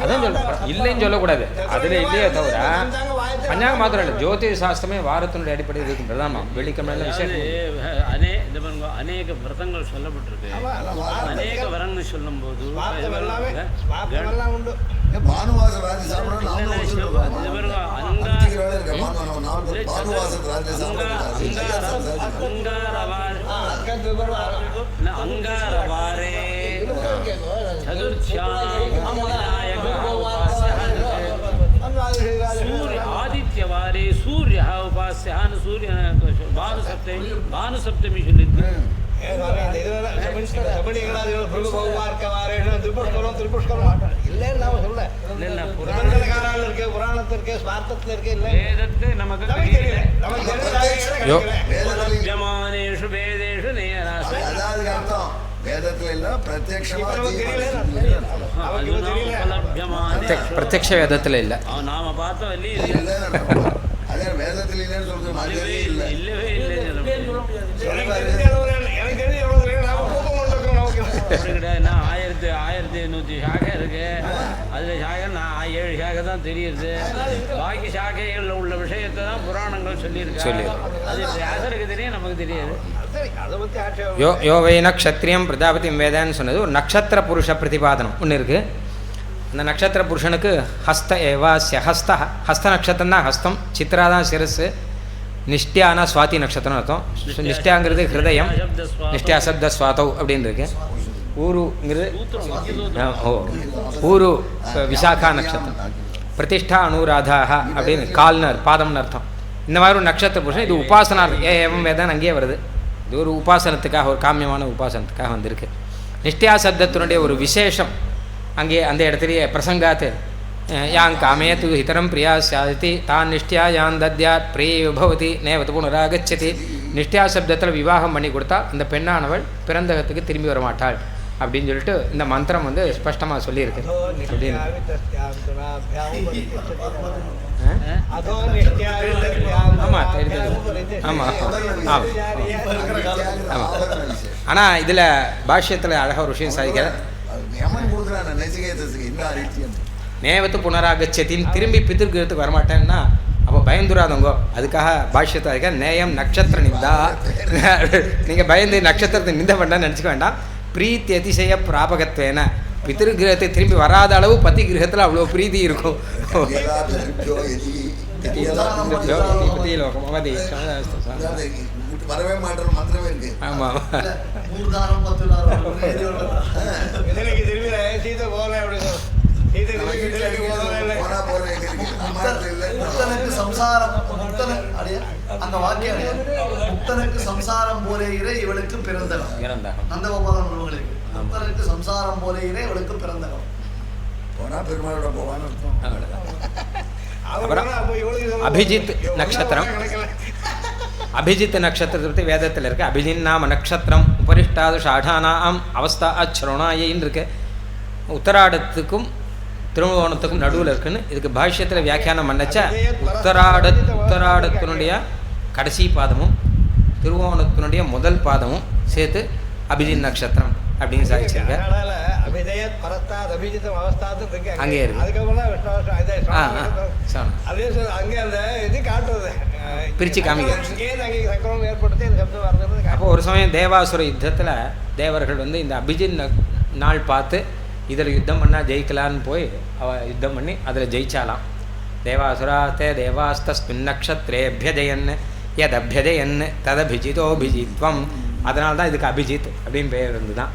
Speaker 5: அதான் சொல்ல இல்லைன்னு சொல்லக்கூடாது. அதில் இல்லையே தவிர பஞ்சாங்கம் மாத்திரம் இல்லை, ஜோதிஷ சாஸ்திரமே வாரத்தினுடைய அடிப்படையில் இருக்கின்றதாமா. வெள்ளிக்கிழமை விஷயம்
Speaker 4: அநேக விரதங்கள் சொல்லப்பட்டிருக்கு. அநேக விரதங்கள் சொல்லும் போது
Speaker 6: உண்டு.
Speaker 4: அங்காரவாரே ஆதித்யவாரே சூரிய உபாசியான்னு சூரியன் பானுசப்தமி சொல்லிருக்கு.
Speaker 5: பிரத்யக்ஷ வேதத்தில் இல்லை.
Speaker 4: நாம பார்த்தோம்
Speaker 7: இல்லவே
Speaker 4: இல்லை. நான் 1100 சாகை இருக்கு. அதில் சாகை நான் 7 சாகை தான் தெரியுது. பாக்கி சாகைகளில் உள்ள விஷயத்தை தான் புராணங்கள் சொல்லியிருக்கு. அது யாருக்கு தெரியும், நமக்கு தெரியாது.
Speaker 5: யோவை நக்ஷத்திரியம் பிரஜாபதியும் வேதான்னு சொன்னது ஒரு நட்சத்திர புருஷ பிரதிபாதனம் ஒன்று இருக்குது. அந்த நட்சத்திர புருஷனுக்கு ஹஸ்த ஏவாஸ்ய ஹஸ்த நட்சத்திரம் தான் ஹஸ்தம், சித்ரா தான் சிரசு, நிஷ்டியானா சுவாதி நட்சத்திரம் அர்த்தம். நிஷ்டியாங்கிறது ஹிருதயம், நிஷ்டியா சப்த சுவாத்தவ் அப்படின்னு இருக்கு. ஊருங்கிறது ஊரு விசாகா நட்சத்திரம். பிரதிஷ்டா அனுராதாக அப்படின்னு கால்னர் பாதம்னு அர்த்தம். இந்த மாதிரி ஒரு நட்சத்திர புருஷன் இது உபாசனா ஏவம் வேதான் அங்கேயே வருது. இது ஒரு உபாசனத்துக்காக, ஒரு காமியமான உபாசனத்துக்காக வந்திருக்கு. நிஷ்டியா சப்தத்தினுடைய ஒரு விசேஷம் அங்கே அந்த இடத்துலையே பிரசங்காத்து யாங் காமேத்து ஹிதரம் பிரியா சாதி தான் நிஷ்டியா யான் தத்யாத் பிரிய பவதி நேவத்து புனராகச்சதி. நிஷ்டியா சப்தத்தில் விவாகம் பண்ணி கொடுத்தா அந்த பெண்ணானவள் பிறந்தகத்துக்கு திரும்பி வர மாட்டாள் அப்படின்னு சொல்லிட்டு இந்த மந்திரம் வந்து ஸ்பஷ்டமாக சொல்லியிருக்கு. அப்படின்னு ஆமாம் ஆமாம் ஆமாம் ஆமாம். ஆனால் இதில் பாஷ்யத்தில் அழகாக ஒரு விஷயம் சாதிக்கிற நேவத்து புனராகச்சத்தின்னு திரும்பி பித்திருக்கிறதுக்கு வரமாட்டேன்னா அப்போ பயந்துராதங்கோ. அதுக்காக பாஷ்யத்தை இருக்க நேயம் நட்சத்திர நிந்தா. நீங்கள் பயந்து நட்சத்திரத்தை நிந்த வேண்டாம்னு நினச்சிக்க வேண்டாம். பிரீத்தி அதிசய பிராபகத்வேன பித்திரு கிரகத்தை திரும்பி வராத அளவு பத்தி கிரகத்தில் அவ்வளோ பிரீதி இருக்கும்.
Speaker 3: வரவே மாட்டோம் மந்திரமே இருக்கு.
Speaker 5: ஆமாம்
Speaker 6: சீதை போகல அப்படின்னு
Speaker 7: முக்தனுக்கு சம்சாரம் அந்த வாக்கியம் முக்தனுக்கு சம்சாரம் போலேகிற இவளுக்கு பிறந்தகம். நந்தகோபாலன் உறவுகளுக்கு முக்தனுக்கு சம்சாரம் போலேகிற இவளுக்கு பிறந்தகம்.
Speaker 3: போனா பெருமாளோட போவான்னு
Speaker 5: அப்புறம் அபிஜித் நட்சத்திரம். அபிஜித் நட்சத்திரத்தை பற்றி வேதத்தில் இருக்குது. அபிஜின் நாம நட்சத்திரம் உபரிஷ்டாது ஷாடானாம் அவஸ்தா அச்சுரணாயின்னு இருக்கு. உத்தராடத்துக்கும் திருவோணத்துக்கும் நடுவில் இருக்குன்னு இதுக்கு பாஷ்யத்தில் வியாக்கியானம் பண்ணச்ச உத்தராடத்தினுடைய கடைசி பாதமும் திருவோணத்தினுடைய முதல் பாதமும் சேர்த்து அபிஜித் நட்சத்திரம் அப்படின்னு சாதிச்சிருக்க. அங்கே இருக்கு.
Speaker 6: அங்கே அந்த இது காட்டுறது
Speaker 5: பிரித்து காமிக்க.
Speaker 6: ஏற்படுத்தி
Speaker 5: அப்போ ஒரு சமயம் தேவாசுர யுத்தத்தில் தேவர்கள் வந்து இந்த அபிஜித் நாள் பார்த்து இதில் யுத்தம் பண்ணால் ஜெயிக்கலான்னு போய் அவள் யுத்தம் பண்ணி அதில் ஜெயிச்சாலாம். தேவாசுராத்தே தேவாஸ்தஸ்மின் நக்ஷத்ரேபியஜயன் யதபியஜயன் ததபிஜிதோபிஜித்வம். அதனால தான் இதுக்கு அபிஜித் அப்படின்னு பெயர் இருந்து தான்.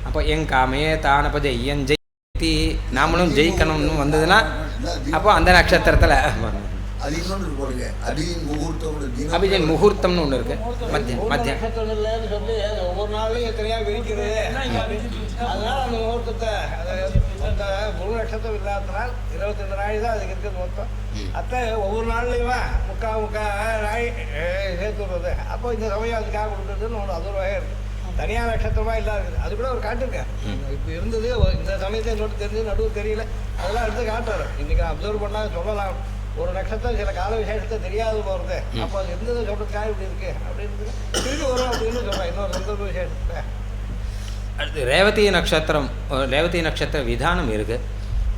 Speaker 5: அப்போ என் காமையே தானபஜெய்யன் ஜெயித்தி நாமளும் ஜெயிக்கணும்னு வந்ததுன்னா அப்போ அந்த நட்சத்திரத்தில் அபிஜின் முகூர்த்தம்னு ஒன்று இருக்கு. மத்தியம்
Speaker 6: ஒவ்வொரு நாள்லையும் எத்தனையா விரிக்கிறது. அதனால அந்த முகூர்த்தத்தை அந்த முழு நட்சத்திரம் இல்லாததுனால் 22 நாள் தான் அதுக்கு இருக்கிறது மொத்தம். அத்தை ஒவ்வொரு நாள்லையுமா முக்கா நாள் சேர்த்து விடுறது. அப்போ இந்த சமயம் அதுக்காக கொடுக்குறதுன்னு ஒன்று அது ஒரு வகை இருக்குது. தனியார் நட்சத்திரமாக இல்லாத இருக்குது. அது கூட ஒரு காட்டிருக்கேன். இப்போ இருந்தது இந்த சமயத்தை இன்னொரு தெரிஞ்சு நடுவு தெரியல அதெல்லாம் எடுத்து காட்டுறாரு. இன்றைக்கி அப்சர்வ் பண்ணால் சொல்லலாம். ஒரு நட்சத்திரம் சில கால விசேஷத்தை தெரியாது போகிறது. அப்போ அது இருந்தது சொல்கிறதுக்காக இப்படி இருக்குது அப்படின்னு திரும்பி வரும் அப்படின்னு சொல்கிறேன் இன்னொரு சந்தர்ப்ப விசேஷத்தை.
Speaker 5: அடுத்து ரேவதி நட்சத்திர விதானம் இருக்குது.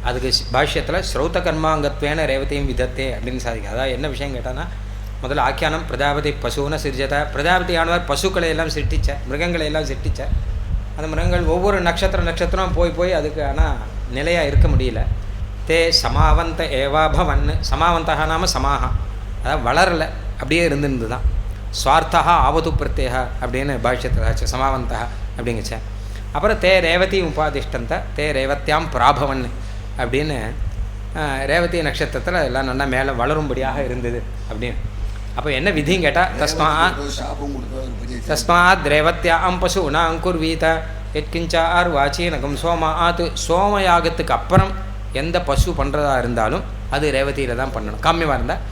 Speaker 5: அதுக்கு பாஷ்யத்தில் ஸ்ரௌத்த கர்மாங்கத்வேன ரேவதியும் விதத்தே அப்படின்னு சாதிக்கும். அதாவது என்ன விஷயம் கேட்டான்னா முதல்ல ஆக்கியானம் பிரஜாபதி பசுன்னு சிரிச்சத. பிரஜாபதி ஆனவர் பசுக்களை எல்லாம் சிருஷ்டிச்ச, மிருகங்களை எல்லாம் சிருஷ்டிச்ச. அந்த மிருகங்கள் ஒவ்வொரு நட்சத்திரம் போய் அதுக்கு ஆனால் நிலையாக இருக்க முடியல. தே சமாவந்த ஏவாபவன். சமாவந்தா நாம சமாஹா, அதாவது வளரலை, அப்படியே இருந்துருந்து தான். ஸ்வார்த்தா ஆவது பிரத்யேக அப்படின்னு பாஷ்யத்தில் சமாவந்தா அப்படிங்கச்ச. அப்புறம் தே ரேவதி உபாதிஷ்டந்த தே ரேவத்தியாம் பிராபவன் அப்படின்னு ரேவதி நட்சத்திரத்தில் எல்லாம் நல்லா மேலே வளரும்படியாக இருந்தது அப்படின்னு. அப்போ என்ன விதின்னு கேட்டால் தஸ்மாத் ரேவத்தியாம் பசுனாம் குர்வீத எட்கிஞ்சார் வாச்சீனகம் சோமாத். சோமயாகத்துக்கு அப்புறம் எந்த பசு பண்ணுறதா இருந்தாலும் அது ரேவதியில் தான் பண்ணணும். காமியமாக இருந்தால்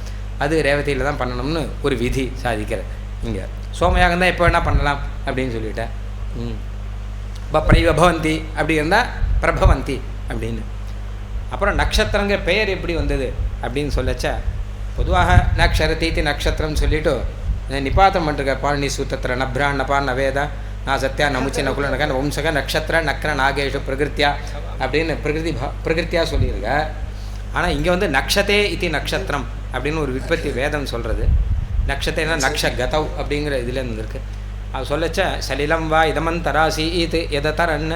Speaker 5: அது ரேவதியில் தான் பண்ணணும்னு ஒரு விதி சாதிக்கிறது. இங்கே சோமயாகம் தான் எப்போ வேணால் பண்ணலாம் அப்படின்னு சொல்லிட்டேன். இப்போ பிரைவபவந்தி அப்படி இருந்தால் பிரபவந்தி அப்படின்னு. அப்புறம் நட்சத்திரங்கிற பெயர் எப்படி வந்தது அப்படின்னு சொல்லச்சா பொதுவாக நக்ஷரதீதி நட்சத்திரம் சொல்லிவிட்டு நிபாத்தம் பண்ணிருக்க பாலினி சூத்திரத்தில் நப்ரான் நபான் நவேதா நான் சத்யா நமுச்சி நகுல நக வம்சக நட்சத்திர நக்கர நாகேஷு பிரகிருத்தியா அப்படின்னு பிரகிருத்தியாக சொல்லியிருக்க. ஆனால் இங்கே வந்து நக்ஷதே இது நட்சத்திரம் அப்படின்னு ஒரு விற்பத்தி வேதம் சொல்கிறது. நக்ஷத்தேனா நக்ஷ கதவ் அப்படிங்கிற இதில் இருந்திருக்கு. அது சொல்லச்ச சலிலம் வா இதமந்தராசி இது எதரன்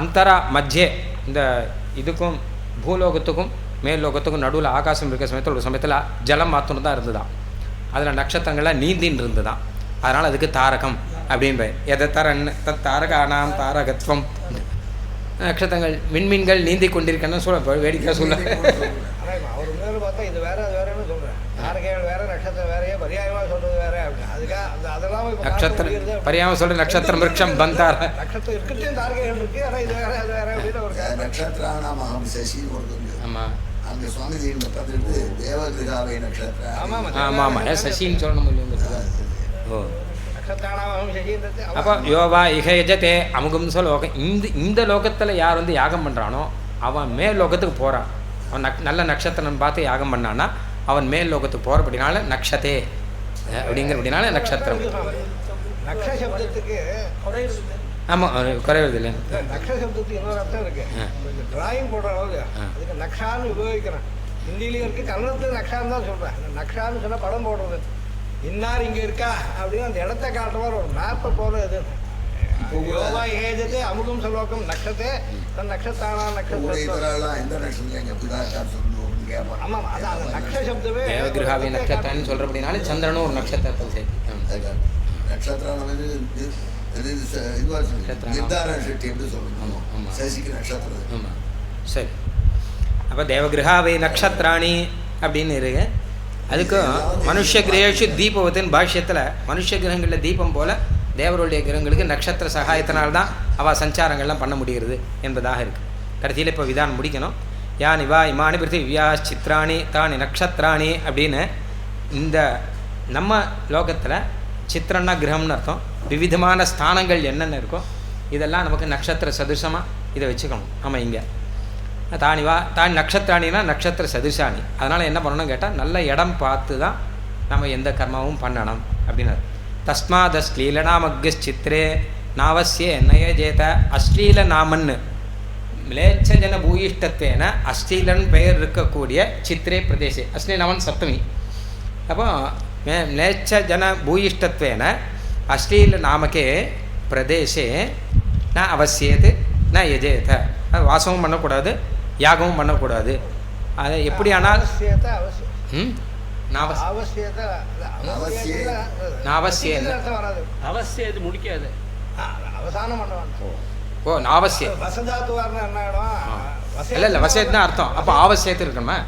Speaker 5: அந்தரா மத்தியே இந்த இதுக்கும் பூலோகத்துக்கும் மேல் லோகத்துக்கும் நடுவில் ஆகாசம் இருக்கிற சமயத்தில் ஒரு சமயத்தில் ஜலம் மாத்திரம் தான் இருந்துதான். அதில் நட்சத்திரங்கள்லாம் நீந்தின்னு இருந்துதான். அதனால் அதுக்கு தாரகம் அப்படின்னு எதரன் தத் தாரகானாம் தாரகத்வம். நட்சத்திரங்கள் விண்மீன்கள் நீந்தி கொண்டிருக்கன்னு சொல்ல வேடிக்கை சொல்ல.
Speaker 6: அவர் உண்மையில பார்த்தா இது வேற அது வேறன்னு சொல்கிறேன். தாரகைகள் வேற நட்சத்திரம் வேறையே பரியாயமாக சொல்கிறது வேற அப்படின்னு. அதுக்காக அதெல்லாம்
Speaker 5: நட்சத்திரம் பரியாம சொல்கிற நட்சத்திரம் விருட்சம் பந்தார
Speaker 6: நட்சத்திரம் இருக்கிறதையும் தாரகைகள் இருக்குது. ஆனால் இது வேற அது வேற அப்படின்னு ஒரு
Speaker 3: நட்சத்திரானாமகம் சசி கொடுக்குது.
Speaker 5: ஆமாம்
Speaker 3: அங்கே சுவாமிஜி பார்த்துட்டு தேவகிருகாவை நட்சத்திரம்.
Speaker 5: ஆமாம் சசின்னு சொல்லணும் இல்லையா? ஓ
Speaker 6: நட்சத்திரானாமகம் சசின்றது.
Speaker 5: அப்போ யோவா இகயஜதே அமுகம்ச லோகம். இந்த லோகத்தில் யார் வந்து யாகம் பண்ணுறானோ அவன் மேல் லோகத்துக்கு போகிறான். அவன் நல்ல நட்சத்திரம் பார்த்து யாகம் பண்ணான்னா அவன் மேல் லோகத்துக்கு போகிறபடினால நக்ஷதே அப்படிங்கிறபடினால நட்சத்திரம்.
Speaker 6: நக்ஷ சப்தத்துக்கு
Speaker 5: ஆமாம் குறைவது இல்லை.
Speaker 6: நக்ஷ சப்தத்துக்கு இன்னொரு அர்த்தம் இருக்கு. டிராயிங் போடுறவங்க அதுக்கு நக்ஷான்னு உபயோகிக்கிறேன். ஹிந்திலையும் இருக்குது, கன்னடத்தில் நக்ஷான்னு தான் சொல்கிறேன். நக்ஷான்னு சொன்னால் படம் போடுறது. இன்னார் இங்கே இருக்கா அப்படின்னு அந்த இடத்த காட்டுற மாதிரி ஒரு மேப்பை போடுறது. யோகா ஏஜத்தை அமுகம் சலோகம் நட்சத்தை தன் நட்சத்தானா
Speaker 3: கூட
Speaker 6: நட்சத்திரம்
Speaker 3: இதெல்லாம் எந்த நட்சத்திரம் எங்க பிதாச்சார் சொல்லணும்னு கேட்பாங்க.
Speaker 6: ஆமாம் அதான் அந்த நட்ச சப்தமே
Speaker 5: தேவகிரகாவி நட்சத்திரம்னு சொல்கிறபடினாலே சந்திரனும் ஒரு நட்சத்திரத்தை சேர்த்து
Speaker 3: நட்சத்திரம் வந்து நிர்தாரண சக்தி எப்படி சொல்லணும், சசிக்கு நட்சத்திரம்.
Speaker 5: ஆமாம் சரி. அப்போ தேவகிரகாவை நட்சத்திராணி அப்படின்னு இருக்கு. அதுக்கும் மனுஷ கிரகேஷு தீபவத்தின் பாஷ்யத்தில் மனுஷ கிரகங்களில் தீபம் போல் தேவருடைய கிரகங்களுக்கு நட்சத்திர சகாயத்தினால்தான் அவள் சஞ்சாரங்கள்லாம் பண்ண முடிகிறது என்பதாக இருக்குது. கடைசியில் இப்போ விதானம் முடிக்கணும். யான் இவா இமானி பிருத்திவியா சித்ராணி தானி நட்சத்திராணி அப்படின்னு இந்த நம்ம லோகத்தில் சித்திரன்னா கிரகம்னு அர்த்தம். விவிதமான ஸ்தானங்கள் என்னென்ன இருக்கோ இதெல்லாம் நமக்கு நட்சத்திர சதுசமாக இதை வச்சுக்கணும். நம்ம இங்கே தானிவா தானி நட்சத்திராணினா நட்சத்திர சதுசாணி. அதனால் என்ன பண்ணணும்னு கேட்டால் நல்ல இடம் பார்த்து தான் நம்ம எந்த கர்மாவும் பண்ணணும் அப்படின்னாரு. தஸ்மாத் அஸ்லீலநாமக்யச்சித்திரே நாவசிய நயஜேத அஸ்லீல நாமன்னு மிலேச்சஜன பூயிஷ்டத்வேன அஸ்லீலன் பெயர் இருக்கக்கூடிய சித்திரே பிரதேசே அஸ்லீலவன் சப்தமி. அப்போ மிலேச்சஜன பூயிஷ்டத்வேன அஸ்லீல நாமக்கே பிரதேசே ந அவசியது ந யஜேத. வாசமும் பண்ணக்கூடாது, யாகமும் பண்ணக்கூடாது. அதை எப்படி ஆனால்
Speaker 6: அவசியத்தை அவசியம் அவசியத்தை
Speaker 5: நாவசியம்
Speaker 6: அர்த்தம் வராது.
Speaker 4: அவசியம் இது முடிக்காது.
Speaker 6: அவசானம் பண்ண வேண்டாம்.
Speaker 5: ஓ நாவசியம்
Speaker 6: வசதாத்து வரணும் என்ன ஆகிடும்?
Speaker 5: இல்லை வசயத்துனா அர்த்தம். அப்போ ஆவசியத்து இருக்கணுமா?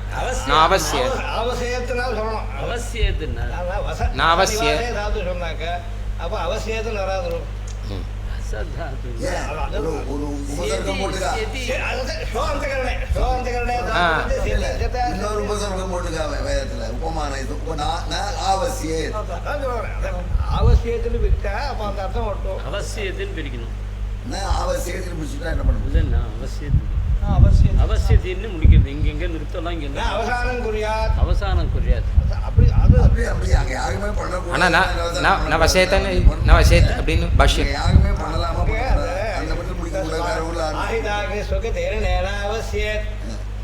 Speaker 5: நான் அவசியம்
Speaker 6: அவசியத்தினால சொல்லணும்.
Speaker 4: அவசியத்துன்னா
Speaker 5: நான் அவசிய
Speaker 6: தாத்து சொன்னாக்க அப்போ அவசியத்துன்னு வராது.
Speaker 4: அசதாத்து.
Speaker 3: ஒரு உபசர்க்கம் போட்டுக்கா, இன்னொரு உபசர்க்கம் போட்டுக்கா வேதத்துல உபமான இது ஆவசிய
Speaker 6: அவசியத்துன்னு பிரித்தா அப்போ அந்த அர்த்தம் ஒட்டும்.
Speaker 4: அவசியத்தின்னு பிரிக்கணும்.
Speaker 3: ஆவசியத்தில் முடிச்சுட்டா என்ன பண்ண முடியும்?
Speaker 4: இல்லைன்னா அவசியத்தின்னு முடிக்கிறது. இங்கெங்க நிறுத்தலாம், இங்கே
Speaker 6: அவசானம் குறியாது.
Speaker 4: அவசானம் குறியாது.
Speaker 6: அப்படி அது
Speaker 3: அப்படி அப்படி அங்க யாருமே பண்ணக்கூடாது.
Speaker 5: ஆனால் நான் வசேத்தன்னு நான் வசேத் அப்படின்னு பாஷ்யம்
Speaker 3: யாருமே பண்ணலாமா அந்த மட்டும் முடிக்க கூடாது. வேற ஊர்ல
Speaker 6: ஆகிதாக சொக்க தேரனேனா அவசியம்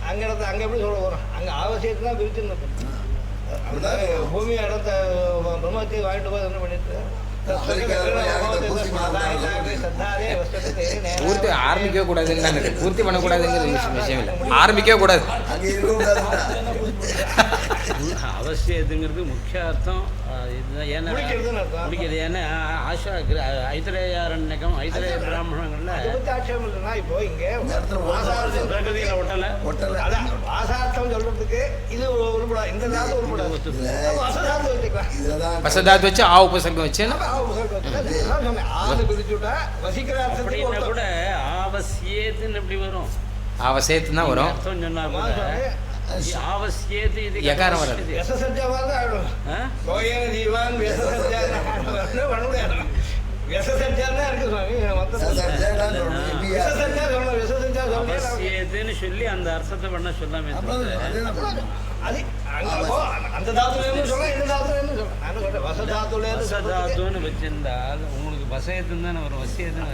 Speaker 6: அங்கிடத்து அங்கே எப்படி சொல்ல வரும்? அங்கே அவசியத்தை தான் பிரிச்சுன்னு பூமி இடத்த பிரம்மத்தை வாங்கிட்டு போய் என்ன பண்ணிட்டு
Speaker 5: பூர்த்தி ஆரம்பிக்கவே கூடாதுன்னு தான் இருக்குது. பூர்த்தி பண்ணக்கூடாதுங்கிற விஷயம் இல்லை, ஆரம்பிக்கவே கூடாது.
Speaker 3: அங்கே இருக்கக்கூடாது.
Speaker 4: அவசியத்துங்கிறது முக்கிய அர்த்தம் இதுதான். ஏன்னா முடிக்கிறது. ஏன்னா ஆஷா ஐத்திரேயாரண்யகம் ஐத்திரேய பிராமணங்களில்
Speaker 6: ஆட்சேபம் இல்லைன்னா இப்போ இங்கே
Speaker 4: பிரகதியில் ஒட்டலை
Speaker 6: அதான் வாசார்த்தம் சொல்றதுக்கு இது உருப்படாது, இந்த தாத்து உருப்படாது. வசதாத்து வச்சுக்கலாம்.
Speaker 3: இதுலதான்
Speaker 5: வசதாத்து வச்சு ஆ உபசர்க்கம் வச்சு
Speaker 4: அப்படின்னா கூட ஆவசியத்துன்னு எப்படி வரும்?
Speaker 5: அவசியத்து தான் வரும்.
Speaker 4: அர்த்தம் சொன்னா கூட ஆவசியத்து இது
Speaker 5: எக்காரம் வராது.
Speaker 4: அவசியத்துன்னு சொல்லி அந்த அர்த்தத்தை பண்ண சொல்லாமே. வசதாத்துன்னு வச்சிருந்தால் உங்களுக்கு வசயத்துன்னு தானே வரும். வசியத்துன்னு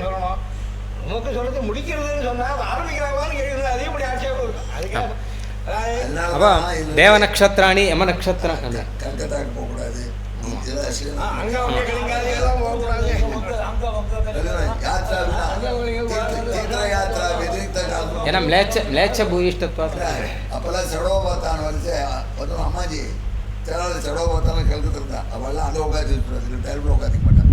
Speaker 6: சொல்லணும். உனக்கு சொல்றது முடிக்கிறதுன்னு சொன்னா ஆரம்பிக்கிறாங்கன்னு கேட்குறது அதே இப்படி ஆட்சேபம் இருக்கும். அதுக்காக
Speaker 5: அப்போ தேவ நட்சத்திராணி யம நட்சத்திரம்
Speaker 3: கல்கத்தாக்கு போகக்கூடாது.
Speaker 6: அங்க அவங்க கிடைக்காது எல்லாம் போகக்கூடாது.
Speaker 5: ஏன்னா மிளேச்ச பூயிஷ்டத்வாத்து
Speaker 3: அப்பெல்லாம் செடோபாத்தான் வந்து ஒருத்தவங்க அம்மாஜி செடோபாத்தான் கல்கத்தில் இருந்தா அவெல்லாம் அங்கே உட்காந்து டைமில் உட்காந்துக்க மாட்டான்.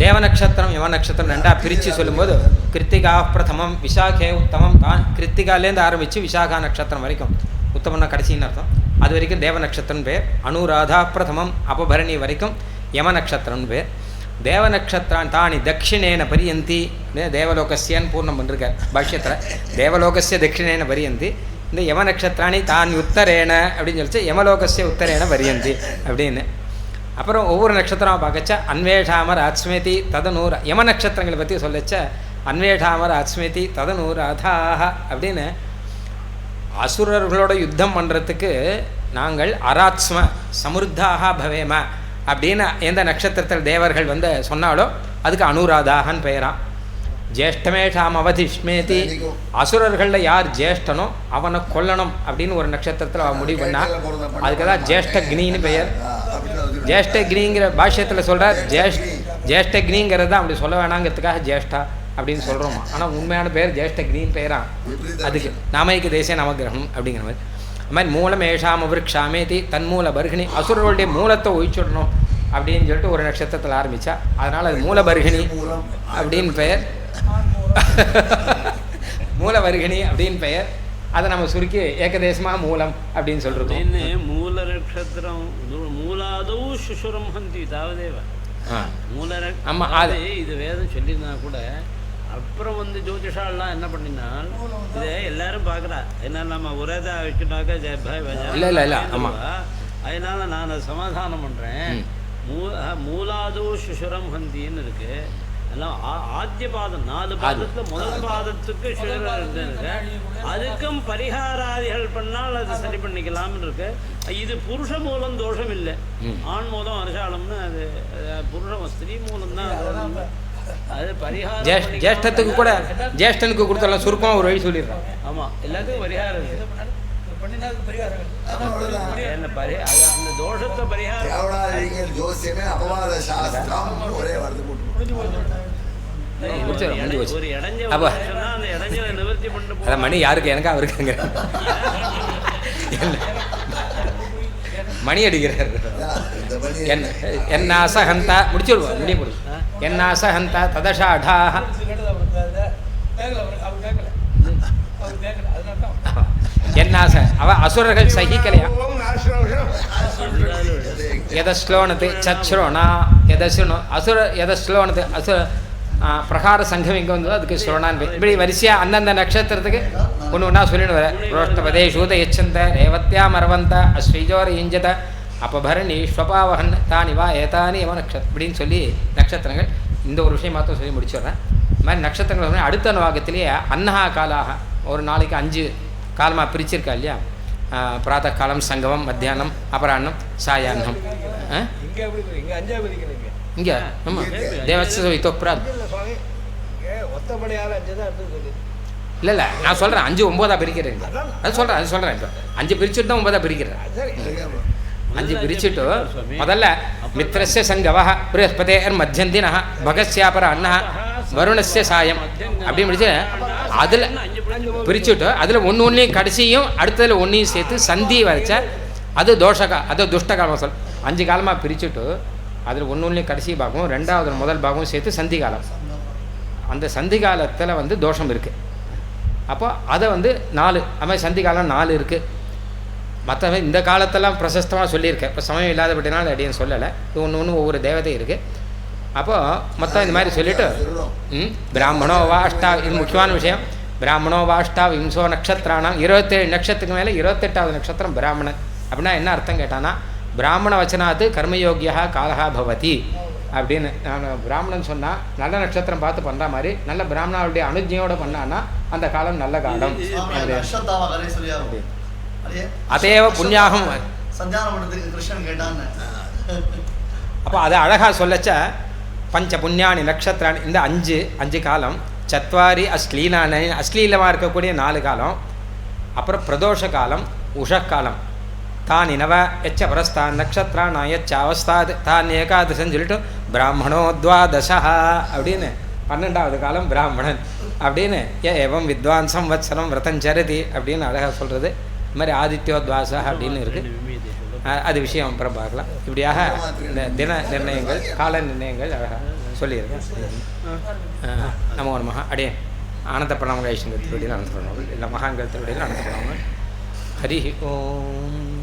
Speaker 5: தேவ நட்சத்திரம் யம நட்சத்திரம் ரெண்டாக பிரித்து சொல்லும்போது கிருத்திகா பிரதமம் விசாகே உத்தமம் தான். கிருத்திகாலேருந்து ஆரம்பித்து விசாகா நட்சத்திரம் வரைக்கும் உத்தமம்னா கடைசின்னு அர்த்தம். அது வரைக்கும் தேவ நட்சத்திரம் பேர். அனுராதா பிரதமம் அபபரணி வரைக்கும் யம நட்சத்திரம்னு பேர். தேவ நட்சத்திரம் தானி தட்சிணேன பரியந்தி தேவலோகசியன்னு பூர்ணம் பண்ணிருக்கார் பாஷ்யத்தில். தேவலோகசிய தட்சிணேன பரியந்தி. இந்த யம நட்சத்திராணி தான் உத்தரேன அப்படின்னு சொல்லிச்சு யமலோகசிய உத்தரேன பரியந்தி அப்படின்னு. அப்புறம் ஒவ்வொரு நட்சத்திரமாக பார்க்கச்ச அன்வேஷாமர் ஆத்ஸ்மேதி ததநூறு யம நட்சத்திரங்களை பற்றி சொல்லச்ச அன்வேஷாமர் ஆத்ஸ்மேதி ததநூறு அதாக அப்படின்னு அசுரர்களோட யுத்தம் பண்ணுறதுக்கு நாங்கள் அராத்ஸ்ம சமுர்தாக பவேம அப்படின்னு எந்த நட்சத்திரத்தில் தேவர்கள் வந்து சொன்னாலோ அதுக்கு அனுராதாகன்னு பெயரான். ஜேஷ்டமேஷாம் அவதிஷ்மேதி அசுரர்களில் யார் ஜேஷ்டனோ அவனை கொல்லணும் அப்படின்னு ஒரு நட்சத்திரத்தில் அவன் முடிவு பண்ணா அதுக்கு தான் ஜேஷ்டக்னின்னு பெயர். ஜேஷ்டக்னிங்கிற பாஷ்யத்தில் சொல்கிறார். ஜேஷ்டக்னிங்கிறது தான் அப்படி சொல்ல வேணாங்கிறதுக்காக ஜேஷ்டா அப்படின்னு சொல்கிறோமா. ஆனால் உண்மையான பேர் ஜேஷ்டக்னின்னு பேரா. அதுக்கு நாமைக்கு தேசிய நவகிரகம் அப்படிங்கிற மாதிரி. அது மாதிரி மூலம் ஏஷாம விருக்ஷாமேதி தன்மூல பர்கிணி, அசுரர்களுடைய மூலத்தை ஒழிச்சுடணும் அப்படின்னு சொல்லிட்டு ஒரு நட்சத்திரத்தில் ஆரம்பித்தா. அதனால் அது மூலபர்கிணி அப்படின்னு பெயர். மூலவர்கிணி அப்படின்னு பெயர். அதை நம்ம சுருக்கி ஏகதேசமாக மூலம் அப்படின்னு சொல்கிறோம்.
Speaker 4: மூல நட்சத்திரம் மூலாதோ சுசுரம் ஹந்தி தாவதேவ மூல. ஆமாம், அது இது வேதம் சொல்லியிருந்தா கூட அப்புறம் வந்து ஜோதிஷாலாம் என்ன பண்ணினால் இதை எல்லாரும் பார்க்குறா. ஏன்னா நம்ம ஒரே தான் வச்சுட்டாக்கா
Speaker 5: இல்லை ஆமாம்.
Speaker 4: அதனால நான் அதை சமாதானம் பண்ணுறேன். மூலாதோ சுசுரம் ஹந்தின்னு இருக்கு. எல்லாம் ஆத்திய பாதம் 4 பாதத்தில் முதல் பாதத்துக்கு சுழல் இருக்கு. அதுக்கும் பரிகாராதிகள் பண்ணால் அது சரி பண்ணிக்கலாம்னு இருக்கு. இது புருஷ மூலம் தோஷம் இல்லை. ஆண் மூலம் அரசாலம்னு அது புருஷ ஸ்திரீ மூலம் தான். அது பரிகாரம்
Speaker 5: ஜேஷ்டத்துக்கு கூட ஜேஷ்டனுக்கு கொடுத்தாலும் சுருக்கமாக ஒரு வழி சொல்லிடுறோம்.
Speaker 4: ஆமாம், எல்லாத்துக்கும் பரிகாரம் இருக்கு. அந்த தோஷத்தை பரிகாரம்
Speaker 3: ஜோசியமே அபவாத சாஸ்திரம் ஒரே வார்த்தை போட்டு
Speaker 4: ஒரு இடைஞ்ச அந்த இடைஞ்சலை நிவர்த்தி பண்ணிட்டு
Speaker 5: அதான் மணி யாருக்கு எனக்கா இருக்காங்க மணி அடிக்கிறார். என்னாசஹந்தா முடிச்சுடுவோம். முடிய போடுது. என்னாசஹந்தா ததஷாடாக என்னாச அவ அசுரர்கள் சகிக்கலையா. எதஸ்லோனது சச்ரோணா எதசுனோ அசுர எதஸ்லோனது அசுர பிரகார சங்கம் எங்கே வந்ததோ அதுக்கு ஸ்லோனான். இப்படி வரிசையாக அந்தந்த நட்சத்திரத்துக்கு ஒன்று ஒன்றா சொல்லிட்டு வர. ரோஷ்டபதே சூத எச்சந்த ரேவத்தியா மரவந்த அஸ்ரீஜோர இஞ்சத அப்பபரணி ஸ்வபாவகன் தானி வா ஏதானி எவ நட்சத்திரம் இப்படின்னு சொல்லி நட்சத்திரங்கள். இந்த ஒரு விஷயம் மாத்திரம் சொல்லி முடிச்சிடுறேன். இது மாதிரி நட்சத்திரங்கள் அடுத்த அனுவாகத்திலேயே அன்னஹா காலாக ஒரு நாளைக்கு 5 காலமாக பிரிச்சிருக்கா இல்லையா. பிராத காலம், சங்கமம், மத்தியானம், அபராண்ணம், சாயான்னம். இங்கே ஆமாம் தேவஸ்தோப்ராத் இல்லை இல்லை நான் சொல்கிறேன் 5 9 பிரிக்கிறேன். அது சொல்கிறேன் இப்போ 5 பிரிச்சுட்டு தான் 9 பிரிக்கிறேன். 5 பிரிச்சுட்டு முதல்ல மித்ரஸ்ய சங்கவ ப்ரஹஸ்பதேர் மத்தியந்தின பகஸ்யாபர அண்ணா வருணஸ்ய சாயம் அப்படின்னு முடிச்சு அதில் பிரிச்சுட்டு அதில் ஒன்றையும் கடைசியும் அடுத்ததில் ஒன்றையும் சேர்த்து சந்தி வரைச்ச அது அது துஷ்டகாலம் சொல். 5 காலமாக பிரிச்சுட்டு அதில் ஒன்றையும் கடைசி பாகம் ரெண்டாவது முதல் பாகம் சேர்த்து சந்தி காலம். அந்த சந்தி காலத்தில் வந்து தோஷம் இருக்குது. அப்போ அதை வந்து 4 அதுமாதிரி சந்தி காலம் 4 இருக்குது. மற்றவன் இந்த காலத்தெல்லாம் பிரசஸ்தமாக சொல்லியிருக்கேன். இப்போ சமயம் இல்லாதபடினால அப்படின்னு சொல்லலை. இது ஒன்று ஒவ்வொரு தேவதை இருக்குது. அப்போது மொத்தம் இந்த மாதிரி சொல்லிவிட்டு பிராமணோ வாஷ்டா இது முக்கியமான விஷயம். பிராமணோ வாஷ்டா விம்சோ நட்சத்திரானா 27 நட்சத்திரத்துக்கு மேலே 28வது நட்சத்திரம் பிராமணன். அப்படின்னா என்ன அர்த்தம் கேட்டான்னா பிராமண வச்சனாத்து கர்மயோகியா காலகா பவதி அப்படின்னு. நான் பிராமணன் சொன்னால் நல்ல நட்சத்திரம் பார்த்து பண்ணுற மாதிரி நல்ல பிராமணாவுடைய அனுஜையோடு பண்ணான்னா அந்த காலம் நல்ல காலம். அதேவ புண்ணியாகம் அப்போ அதை அழகாக சொல்லச்ச பஞ்ச புண்ணியானி நட்சத்திராணி இந்த 5 காலம் சத்வாரி அஸ்லீலான அஸ்லீலமாக இருக்கக்கூடிய 4 காலம். அப்புறம் பிரதோஷ காலம், உஷக்காலம். தான் இனவ எச்ச பரஸ்தான் நட்சத்திரானா எச்ச அவஸ்தாது தான் ஏகாதசன்னு சொல்லிட்டு பிராமணோ துவாதசா அப்படின்னு 12வது காலம் பிராமணன் அப்படின்னு. ஏவம் வித்வான் சம்வத்சரம் விரதஞ்சரதி அப்படின்னு அழகாக சொல்கிறது. இது மாதிரி ஆதித்யோத்வாசா அப்படின்னு இருக்குது. அது விஷயம் அப்புறம் பார்க்கலாம். இப்படியாக இந்த தின நிர்ணயங்கள் கால நிர்ணயங்கள் அழகாக சொல்லியிருக்கேன். நமோ நமஹ. அடே ஆனந்த பிரணாம கைஷங்கத்தினுடைய அனந்த பிரணாமல் இல்லை மகான்கள் திருடைய அனந்த பிரணாமல். ஹரி ஓம்.